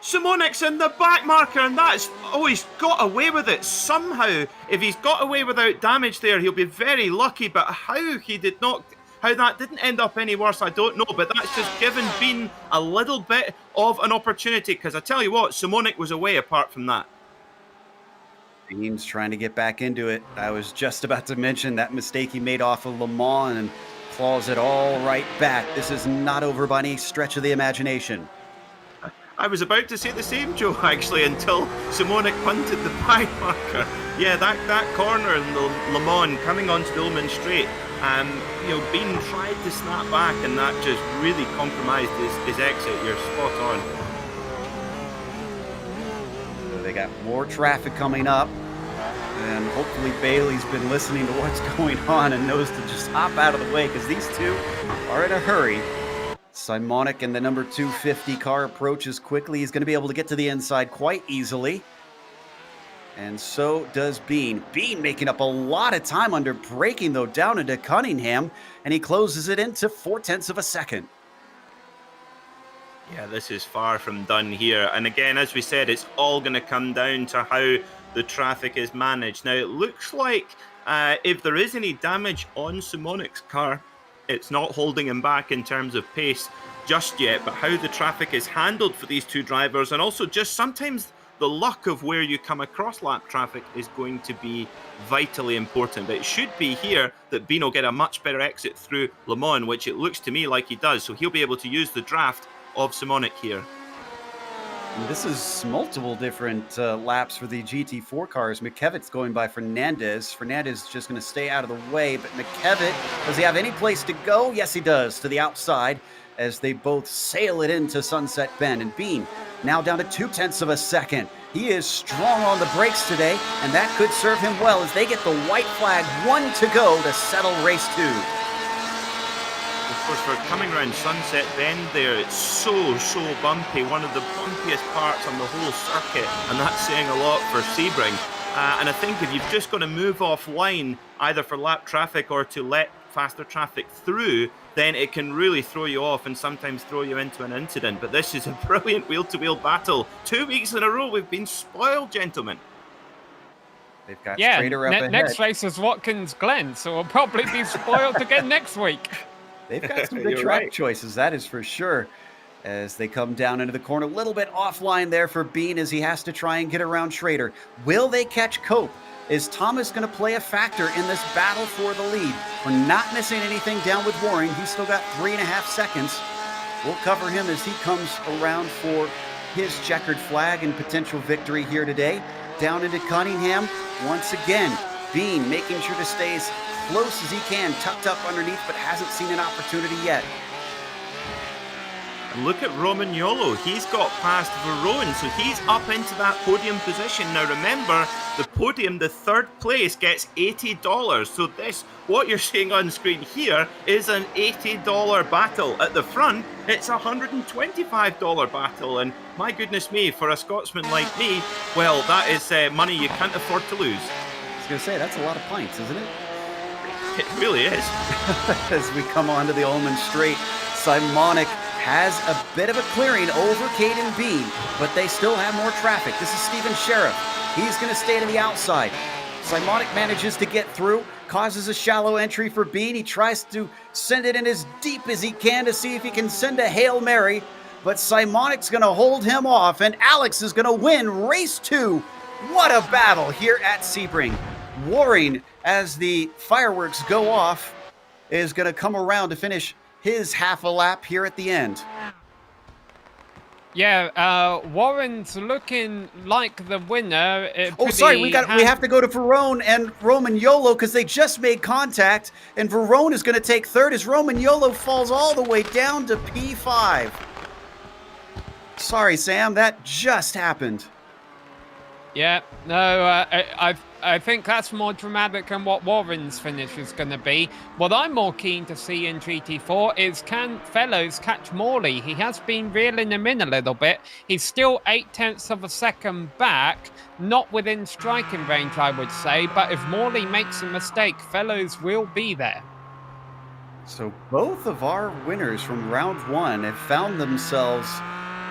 Simonik's in the back marker, and that's, he's got away with it somehow. If he's got away without damage there, he'll be very lucky, but how he did not How that didn't end up any worse, I don't know, but that's just given Bean a little bit of an opportunity, because I tell you what, Simonic was away apart from that. Bean's trying to get back into it. I was just about to mention that mistake he made off of Le Mans and claws it all right back. This is not over by any stretch of the imagination. I was about to say the same, Joe, actually, until Simonic punted the pie marker. Yeah, that corner in the Le Mans coming onto the Ullman Straight, Bean tried to snap back, and that just really compromised his exit. You're spot on. So they got more traffic coming up, and hopefully Bailey's been listening to what's going on and knows to just hop out of the way, because these two are in a hurry. Simonic and the number 250 car approaches quickly. He's going to be able to get to the inside quite easily. And so does Bean. Bean making up a lot of time under braking, though, down into Cunningham, and he closes it into 0.4 of a second. Yeah, this is far from done here. And again, as we said, it's all going to come down to how the traffic is managed. Now, it looks like if there is any damage on Simonic's car, it's not holding him back in terms of pace just yet, but how the traffic is handled for these two drivers, and also just sometimes the luck of where you come across lap traffic is going to be vitally important. But it should be here that Bean will get a much better exit through Le Mans, which it looks to me like he does, so he'll be able to use the draft of Simonic here. And this is multiple different laps for the GT4 cars. McKevitt's going by Fernandez. Fernandez is just going to stay out of the way, but McKevitt, does he have any place to go? Yes, he does, to the outside, as they both sail it into Sunset Bend. And Bean now down to 0.2 of a second. He is strong on the brakes today, and that could serve him well as they get the white flag, 1 to go to settle race 2. Of course, for coming around Sunset Bend there, it's so bumpy, one of the bumpiest parts on the whole circuit, and that's saying a lot for Sebring. And I think if you've just got to move offline, either for lap traffic or to let faster traffic through, then it can really throw you off and sometimes throw you into an incident. But this is a brilliant wheel-to-wheel battle. 2 weeks in a row, we've been spoiled, gentlemen. They've got Schrader up ahead. Next race is Watkins Glen, so we'll probably be spoiled again next week. They've got some good track choices, that is for sure. As they come down into the corner, a little bit offline there for Bean as he has to try and get around Schrader. Will they catch Cope? Is Thomas going to play a factor in this battle for the lead? We're not missing anything down with Waring. He's still got 3.5 seconds. We'll cover him as he comes around for his checkered flag and potential victory here today. Down into Cunningham once again. Bean making sure to stay as close as he can, tucked up underneath, but hasn't seen an opportunity yet. And look at Romagnolo. He's got past Verone, so he's up into that podium position. Now remember, the podium, the third place, gets $80. So this, what you're seeing on screen here, is an $80 battle. At the front, it's a $125 battle. And my goodness me, for a Scotsman like me, well, that is money you can't afford to lose. I was going to say, that's a lot of pints, isn't it? It really is. As we come onto the Ullman Straight, Simonic has a bit of a clearing over Caden Bean, but they still have more traffic. This is Stephen Sheriff. He's going to stay to the outside. Simonic manages to get through, causes a shallow entry for Bean. He tries to send it in as deep as he can to see if he can send a Hail Mary, but Simonic's going to hold him off, and Alex is going to win race 2. What a battle here at Sebring. Waring, as the fireworks go off, is going to come around to finish his half a lap here at the end. Yeah, Warren's looking like the winner. Oh, sorry, we have to go to Verone and Romagnolo because they just made contact, and Verone is going to take third as Romagnolo falls all the way down to P5. Sorry, Sam, that just happened. Yeah, no, I think that's more dramatic than what Warren's finish is going to be. What I'm more keen to see in GT4 is can Fellows catch Morley? He has been reeling him in a little bit. He's still 0.8 of a second back, not within striking range, I would say. But if Morley makes a mistake, Fellows will be there. So both of our winners from round 1 have found themselves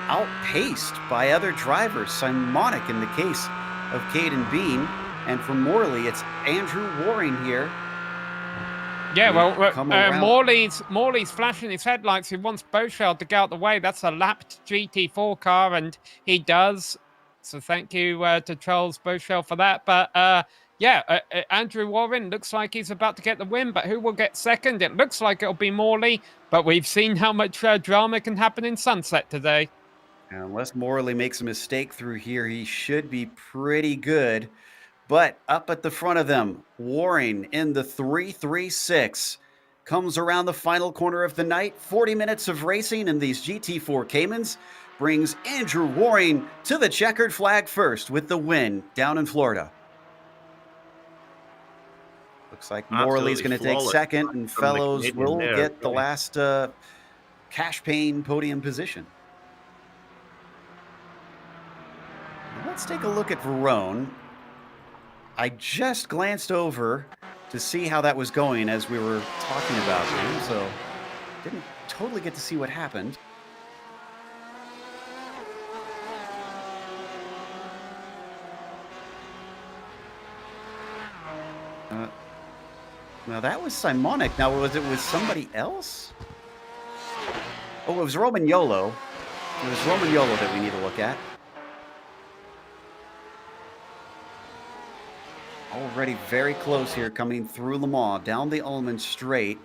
outpaced by other drivers. Simonic in the case of Caden Bean, and for Morley, it's Andrew Waring here. Yeah, We well, come around. Morley's flashing his headlights. He wants Boschel to get out the way. That's a lapped GT4 car, and he does. So thank you to Charles Boschel for that. But Andrew Warren looks like he's about to get the win. But who will get second? It looks like it'll be Morley. But we've seen how much drama can happen in Sunset today. And unless Morley makes a mistake through here, he should be pretty good. But up at the front of them, Waring in the 336 comes around the final corner of the night. 40 minutes of racing in these GT4 Caymans brings Andrew Waring to the checkered flag first with the win down in Florida. Looks like Morley's going to take second, and Fellows will get the last cash paying podium position. Let's take a look at Verone. I just glanced over to see how that was going as we were talking about him, so didn't totally get to see what happened. Now that was Simonic. Now was it with somebody else? Oh, it was Romagnolo. It was Romagnolo that we need to look at. Already very close here, coming through Le Mans, down the Ullman straight.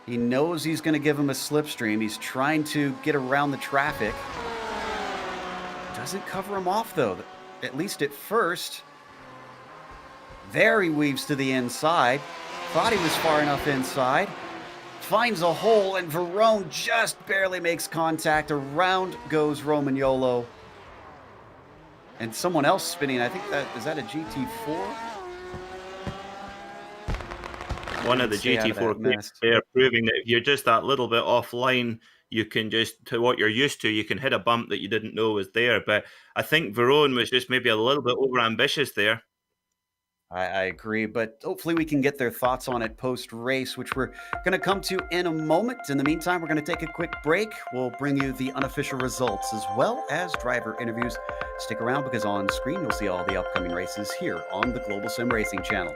He knows he's going to give him a slipstream. He's trying to get around the traffic. Doesn't cover him off, though, at least at first. There he weaves to the inside. Thought he was far enough inside. Finds a hole, and Verone just barely makes contact. Around goes Romagnolo. And someone else spinning. I think is that a GT4? One of the GT4 there, proving that if you're just that little bit offline, you can just, to what you're used to, you can hit a bump that you didn't know was there. But I think Verone was just maybe a little bit overambitious there. I agree, but hopefully we can get their thoughts on it post-race, which we're going to come to in a moment. In the meantime, we're going to take a quick break. We'll bring you the unofficial results as well as driver interviews. Stick around because on screen you'll see all the upcoming races here on the Global Sim Racing channel.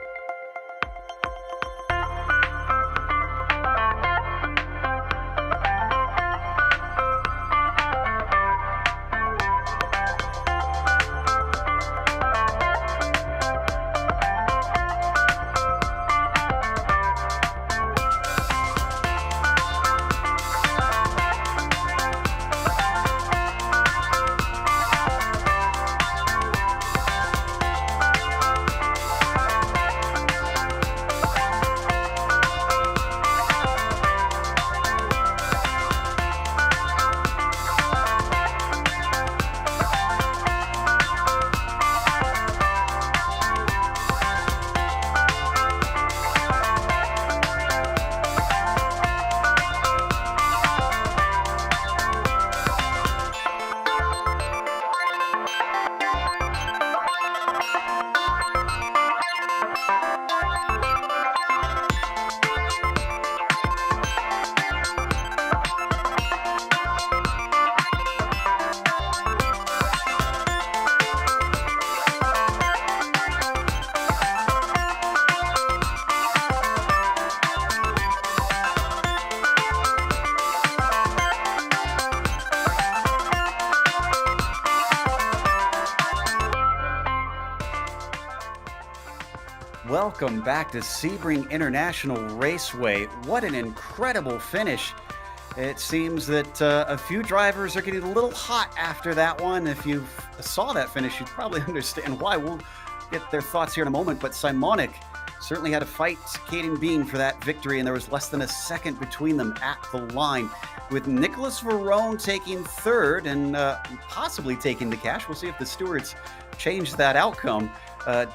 Welcome back to Sebring International Raceway. What an incredible finish. It seems that a few drivers are getting a little hot after that one. If you saw that finish, you'd probably understand why. We'll get their thoughts here in a moment, but Simonic certainly had to fight Caden Bean for that victory, and there was less than a second between them at the line, with Nicholas Verone taking third and possibly taking the cash. We'll see if the stewards change that outcome.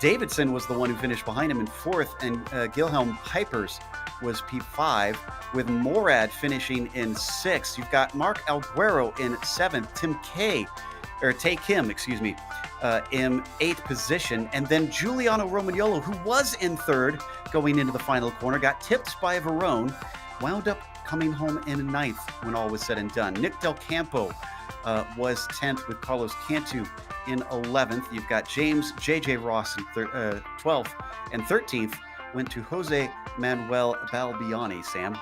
Davidson was the one who finished behind him in fourth, and Gilhelm Pipers was P5, with Morad finishing in sixth. You've got Mark Alguero in seventh, Tay Kim, in eighth position, and then Giuliano Romagnolo, who was in third going into the final corner, got tipped by Verone, wound up coming home in ninth when all was said and done. Nick Del Campo was 10th, with Carlos Cantu in 11th. You've got James J.J. Ross in 12th, and 13th went to Jose Manuel Balbiani, Sam.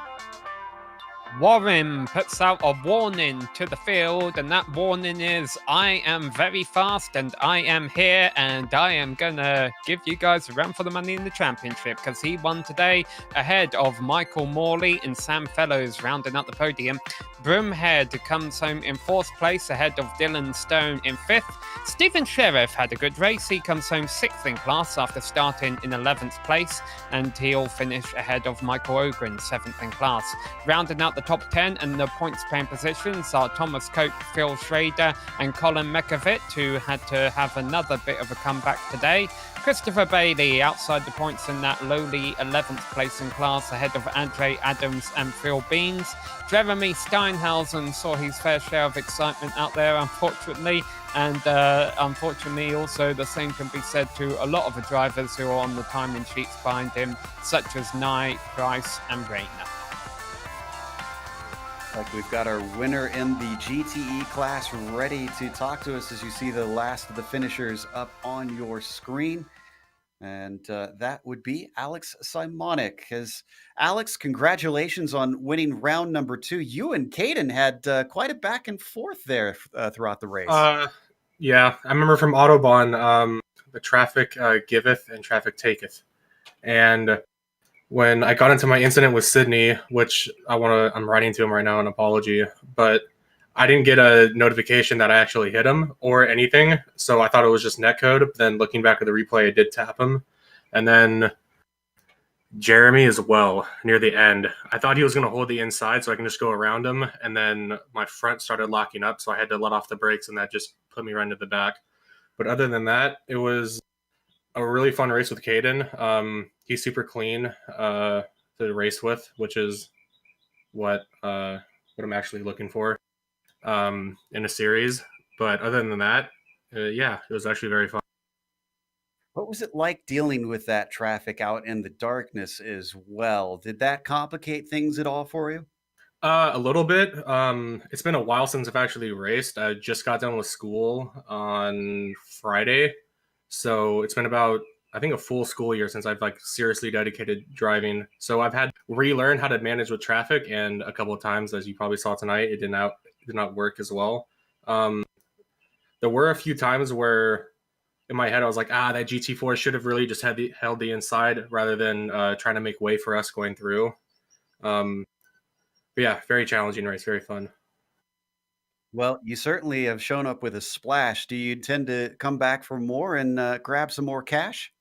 Warren puts out a warning to the field, and that warning is, I am very fast and I am here and I am gonna give you guys a run for the money in the championship, because he won today ahead of Michael Morley and Sam Fellows rounding up the podium. Broomhead comes home in 4th place ahead of Dylan Stone in 5th. Stephen Sheriff had a good race. He comes home 6th in class after starting in 11th place, and he'll finish ahead of Michael Ogren, 7th in class. Rounding out the top 10 and the points paying positions are Thomas Cope, Phil Schrader, and Colin Mekovic, who had to have another bit of a comeback today. Christopher Bailey outside the points in that lowly 11th place in class ahead of Andre Adams and Phil Beans. Jeremy Steinhausen saw his fair share of excitement out there, unfortunately, and unfortunately also the same can be said to a lot of the drivers who are on the timing sheets behind him, such as Nye, Price, and Rayner. Like we've got our winner in the GTE class ready to talk to us as you see the last of the finishers up on your screen. And that would be Alex Simonik. As Alex, congratulations on winning round number 2. You and Caden had quite a back and forth there throughout the race. Yeah, I remember from Autobahn, the traffic giveth and traffic taketh. And when I got into my incident with Sydney, which I'm writing to him right now, an apology, but I didn't get a notification that I actually hit him or anything, so I thought it was just netcode. But then looking back at the replay, I did tap him. And then Jeremy as well, near the end. I thought he was going to hold the inside so I can just go around him, and then my front started locking up, so I had to let off the brakes, and that just put me right into the back. But other than that, it was a really fun race with Caden. He's super clean to race with, which is what I'm actually looking for in a series. But other than that, yeah, it was actually very fun. What was it like dealing with that traffic out in the darkness as well? Did that complicate things at all for you? A little bit. It's been a while since I've actually raced. I just got done with school on Friday, so it's been about, I think, a full school year since I've seriously dedicated driving. So I've had to relearn how to manage with traffic, and a couple of times, as you probably saw tonight, it did not work as well. There were a few times where in my head I was like, that GT4 should have really just held the inside rather than trying to make way for us going through. But yeah, very challenging race, very fun. Well, you certainly have shown up with a splash. Do you intend to come back for more and grab some more cash?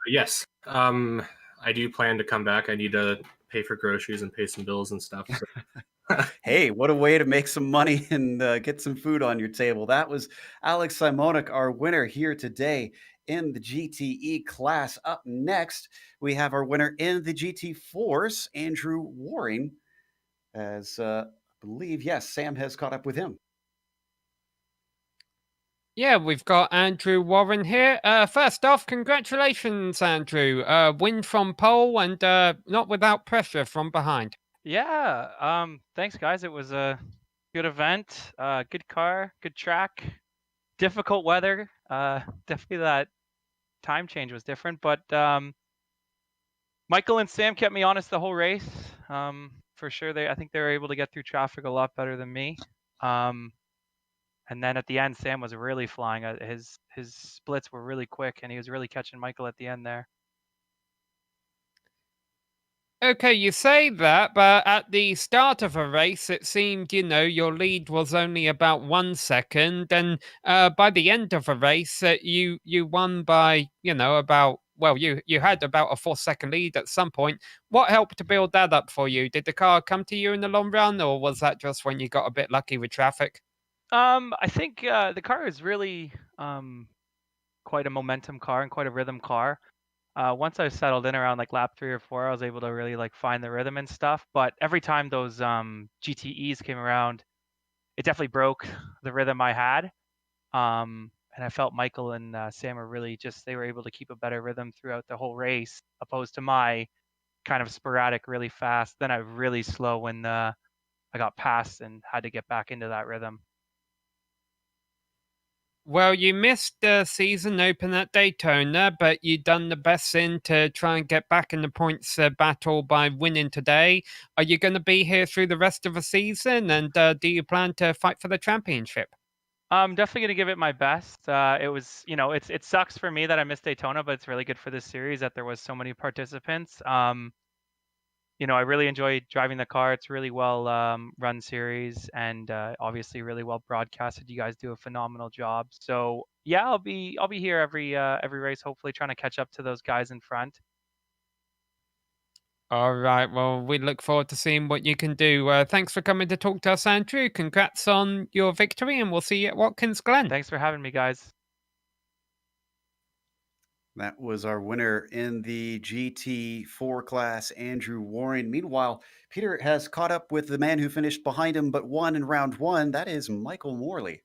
Yes, I do plan to come back. I need to pay for groceries and pay some bills and stuff. So. Hey, what a way to make some money and get some food on your table. That was Alex Simonik, our winner here today in the GTE class. Up next, we have our winner in the GT Force, Andrew Waring, as I believe, yes, Sam has caught up with him. Yeah, we've got Andrew Warren here. First off, congratulations, Andrew. Win from pole and not without pressure from behind. Yeah, thanks, guys. It was a good event, good car, good track, difficult weather. Definitely that time change was different, but Michael and Sam kept me honest the whole race. For sure, I think they were able to get through traffic a lot better than me. And then at the end, Sam was really flying. His splits were really quick, and he was really catching Michael at the end there. Okay, you say that, but at the start of a race, it seemed, your lead was only about 1 second, and by the end of a race, you won by, about, well, you had about a 4-second lead at some point. What helped to build that up for you? Did the car come to you in the long run, or was that just when you got a bit lucky with traffic? I think the car is really quite a momentum car and quite a rhythm car. Once I settled in around lap 3 or 4, I was able to really find the rhythm and stuff. But every time those GTEs came around, it definitely broke the rhythm I had. And I felt Michael and Sam were really they were able to keep a better rhythm throughout the whole race, opposed to my kind of sporadic, really fast. Then I really slow when I got past and had to get back into that rhythm. Well, you missed the season open at Daytona, but you done the best thing to try and get back in the points battle by winning today. Are you going to be here through the rest of the season? And do you plan to fight for the championship? I'm definitely gonna give it my best. It was, it sucks for me that I missed Daytona, but it's really good for this series that there was so many participants. I really enjoyed driving the car. It's really well run series, and obviously really well broadcasted. You guys do a phenomenal job. So yeah, I'll be here every race, hopefully trying to catch up to those guys in front. All right. Well, we look forward to seeing what you can do. Thanks for coming to talk to us, Andrew. Congrats on your victory, and we'll see you at Watkins Glen. Thanks for having me, guys. That was our winner in the GT4 class, Andrew Warren. Meanwhile, Peter has caught up with the man who finished behind him but won in round one. That is Michael Morley.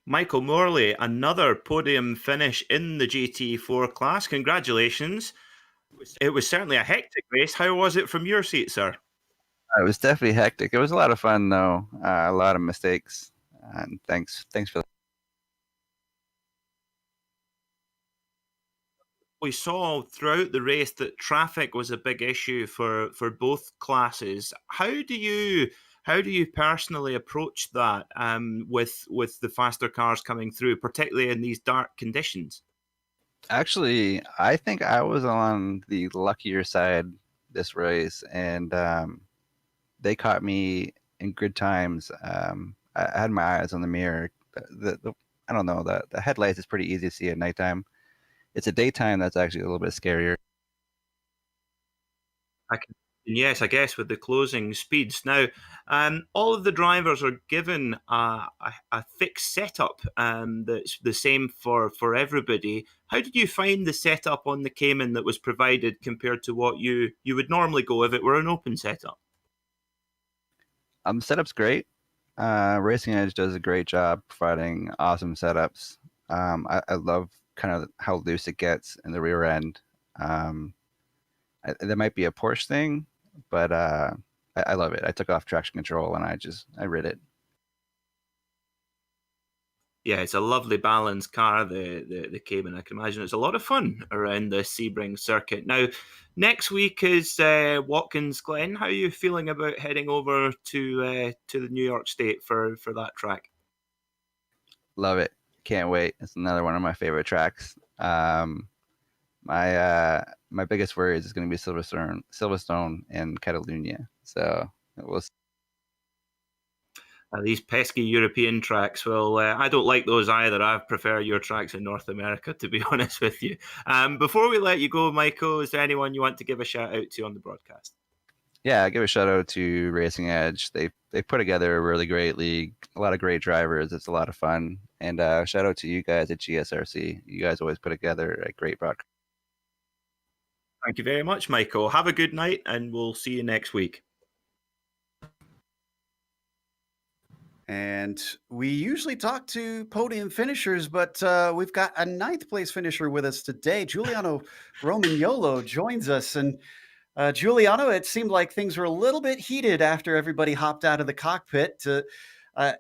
Michael Morley, another podium finish in the GT4 class. Congratulations. It was certainly a hectic race. How was it from your seat, sir? It was definitely hectic. It was a lot of fun, though. A lot of mistakes. And thanks for that. We saw throughout the race that traffic was a big issue for both classes. How do you personally approach that with the faster cars coming through, particularly in these dark conditions? Actually, I think I was on the luckier side this race, and they caught me in good times. I had my eyes on the mirror. I don't know, the headlights is pretty easy to see at nighttime. It's a daytime that's actually a little bit scarier. Yes, I guess with the closing speeds. Now, all of the drivers are given a fixed setup that's the same for everybody. How did you find the setup on the Cayman that was provided compared to what you would normally go if it were an open setup? Setup's great. Racing Edge does a great job providing awesome setups. I love kind of how loose it gets in the rear end. There might be a Porsche thing, but I love it. I took off traction control and I rid it. Yeah, it's a lovely balanced car, the Cayman. I can imagine it's a lot of fun around the Sebring circuit. Now, next week is Watkins Glen. How are you feeling about heading over to the New York State for that track? Love it. Can't wait. It's another one of my favorite tracks. My biggest worry is going to be Silverstone, and Catalunya. So we'll see. These pesky European tracks. Well, I don't like those either. I prefer your tracks in North America, to be honest with you. Before we let you go, Michael, is there anyone you want to give a shout out to on the broadcast? Yeah, I give a shout out to Racing Edge. They put together a really great league, a lot of great drivers. It's a lot of fun. And shout out to you guys at GSRC. You guys always put together a great broadcast. Thank you very much, Michael. Have a good night, and we'll see you next week. And we usually talk to podium finishers, but we've got a ninth place finisher with us today. Giuliano Romagnolo joins us. And Giuliano, it seemed like things were a little bit heated after everybody hopped out of the cockpit.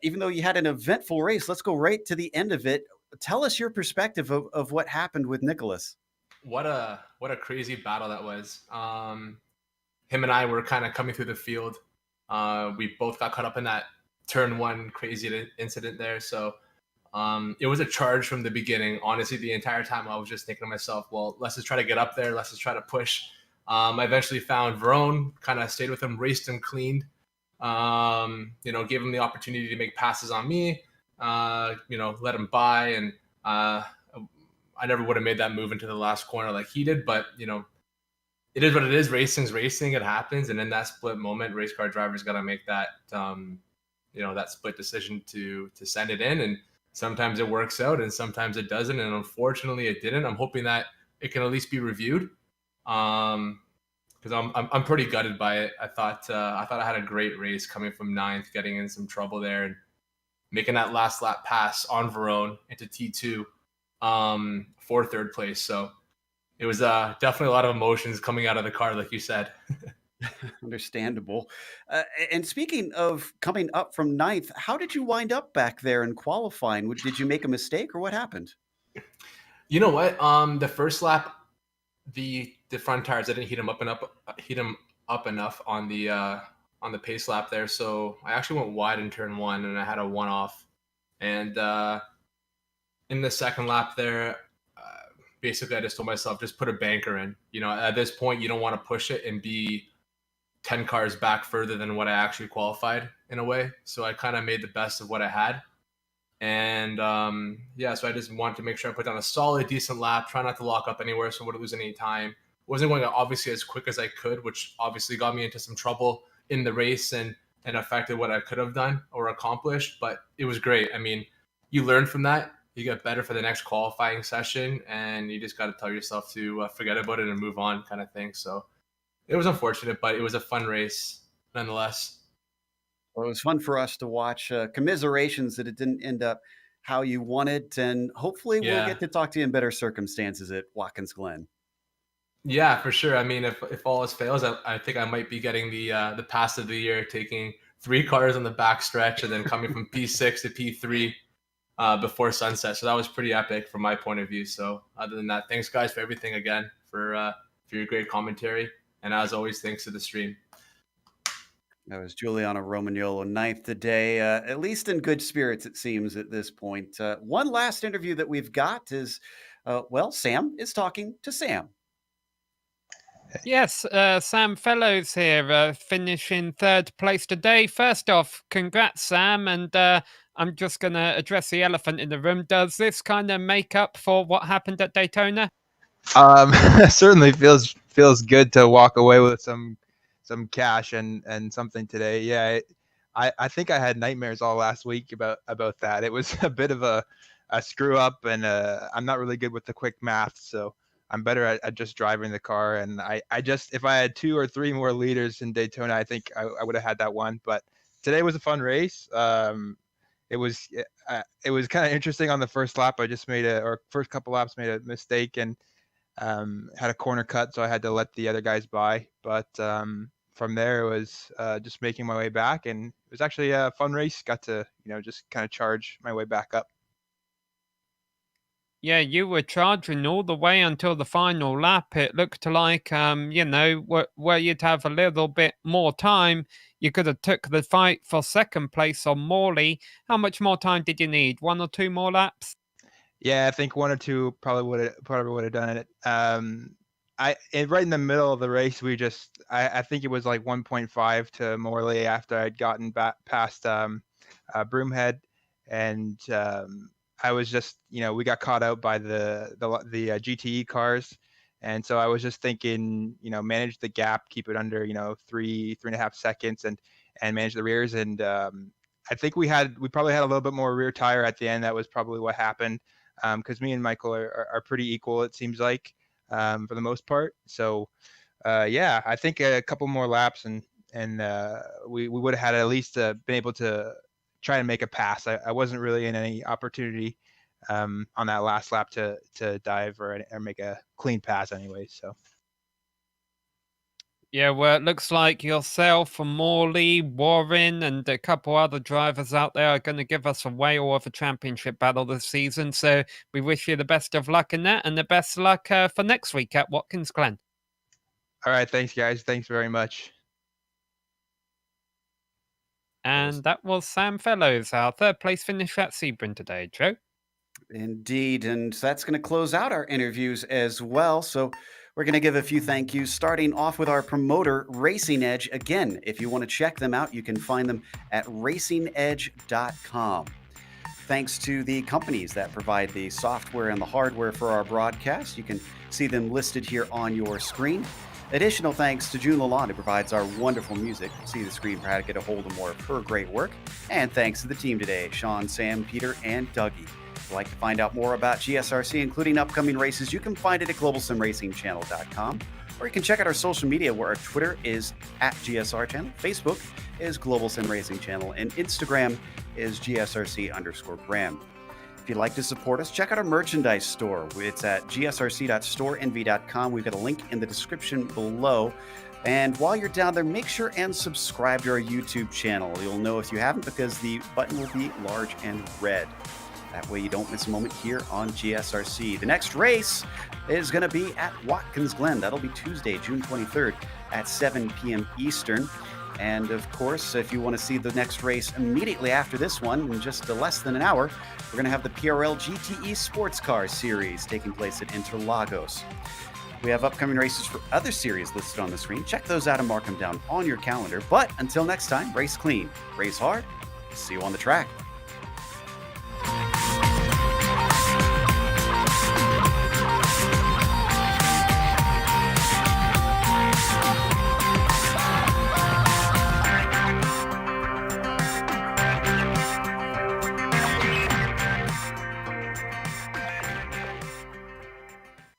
Even though you had an eventful race, let's go right to the end of it. Tell us your perspective of what happened with Nicholas. What a crazy battle that was. Him and I were kind of coming through the field. We both got caught up in that turn one crazy incident there. So it was a charge from the beginning. Honestly, the entire time I was just thinking to myself, well, let's just try to get up there. Let's just try to push. I eventually found Verone, kind of stayed with him, raced him, cleaned. Gave him the opportunity to make passes on me, let him by. And I never would have made that move into the last corner like he did, but it is what it is. Racing's racing. It happens. And in that split moment, race car drivers got to make that, that split decision to send it in. And sometimes it works out and sometimes it doesn't. And unfortunately it didn't. I'm hoping that it can at least be reviewed. Because I'm pretty gutted by it. I thought I had a great race coming from ninth, getting in some trouble there, and making that last lap pass on Verone into T2 for third place. So it was definitely a lot of emotions coming out of the car, like you said. Understandable. And speaking of coming up from ninth, how did you wind up back there in qualifying? Did you make a mistake or what happened? You know what? The first lap, the front tires, I didn't heat them up enough on the pace lap there, so I actually went wide in turn one, and I had a one off. And in the second lap there, basically I just told myself, just put a banker in. You know, at this point, you don't want to push it and be 10 cars back further than what I actually qualified in a way. So I kind of made the best of what I had. And so I just wanted to make sure I put down a solid, decent lap, try not to lock up anywhere so I wouldn't lose any time. Wasn't going obviously as quick as I could, which obviously got me into some trouble in the race and affected what I could have done or accomplished. But it was great. I mean, you learn from that. You get better for the next qualifying session, and you just got to tell yourself to forget about it and move on, kind of thing. So it was unfortunate, but it was a fun race nonetheless. Well, it was fun for us to watch. Commiserations that it didn't end up how you wanted, and hopefully we'll get to talk to you in better circumstances at Watkins Glen. Yeah, for sure. I mean, if all else fails, I think I might be getting the pass of the year, taking 3 cars on the back stretch and then coming from P6 to P3 before sunset. So that was pretty epic from my point of view. So other than that, thanks guys for everything again, for your great commentary. And as always, thanks to the stream. That was Giuliano Romagnolo, ninth today, at least in good spirits, it seems, at this point. One last interview that we've got is, Sam is talking to Sam. Yes, Sam Fellows here, finishing third place today. First off, congrats, Sam, and I'm just going to address the elephant in the room. Does this kind of make up for what happened at Daytona? Certainly feels good to walk away with some cash and something today. Yeah, I think I had nightmares all last week about that. It was a bit of a screw up, and I'm not really good with the quick math, so I'm better at just driving the car. And I just, if I had 2 or 3 more leaders in Daytona, I think I would have had that one. But today was a fun race. It was kind of interesting on the first lap. I just first couple laps made a mistake and had a corner cut, so I had to let the other guys by. But from there, it was just making my way back, and it was actually a fun race. Got to just kind of charge my way back up. Yeah, you were charging all the way until the final lap. It looked like, where you'd have a little bit more time, you could have took the fight for second place on Morley. How much more time did you need? 1 or 2 more laps? Yeah, I think 1 or 2 probably would have done it. Right in the middle of the race, I think it was like 1.5 to Morley after I'd gotten back past Broomhead, and I was just, we got caught out by the GTE cars. And so I was just thinking, manage the gap, keep it under, 3.5 seconds and manage the rears. And I think we probably had a little bit more rear tire at the end. That was probably what happened. Because me and Michael are pretty equal, it seems like, for the most part. So, I think a couple more laps and we would have had at least been able to try and make a pass. I wasn't really in any opportunity on that last lap to dive or make a clean pass anyway. So. Yeah, well, it looks like yourself and Morley, Warren, and a couple other drivers out there are going to give us a whale of a championship battle this season. So we wish you the best of luck in that, and the best luck for next week at Watkins Glen. All right, thanks, guys. Thanks very much. And that was Sam Fellows, our third place finish at Sebring today, Joe. Indeed, and that's going to close out our interviews as well. So we're going to give a few thank yous, starting off with our promoter, Racing Edge. Again, if you want to check them out, you can find them at racingedge.com. Thanks to the companies that provide the software and the hardware for our broadcast. You can see them listed here on your screen. Additional thanks to June Lalonde, who provides our wonderful music. See the screen for how to get a hold of more of her great work. And thanks to the team today, Sean, Sam, Peter, and Dougie. If you'd like to find out more about GSRC, including upcoming races, you can find it at globalsimracingchannel.com. Or you can check out our social media, where our Twitter is @GSR Channel, Facebook is Global Sim Racing Channel, and Instagram is GSRC_brand. If you'd like to support us, check out our merchandise store. It's at gsrc.storenvy.com. We've got a link in the description below. And while you're down there, make sure and subscribe to our YouTube channel. You'll know if you haven't because the button will be large and red. That way you don't miss a moment here on GSRC. The next race is going to be at Watkins Glen. That'll be Tuesday, June 23rd at 7 p.m. Eastern. And of course, if you want to see the next race immediately after this one, in just less than an hour, we're going to have the PRL GTE Sports Car Series taking place at Interlagos. We have upcoming races for other series listed on the screen. Check those out and mark them down on your calendar. But until next time, race clean, race hard. See you on the track.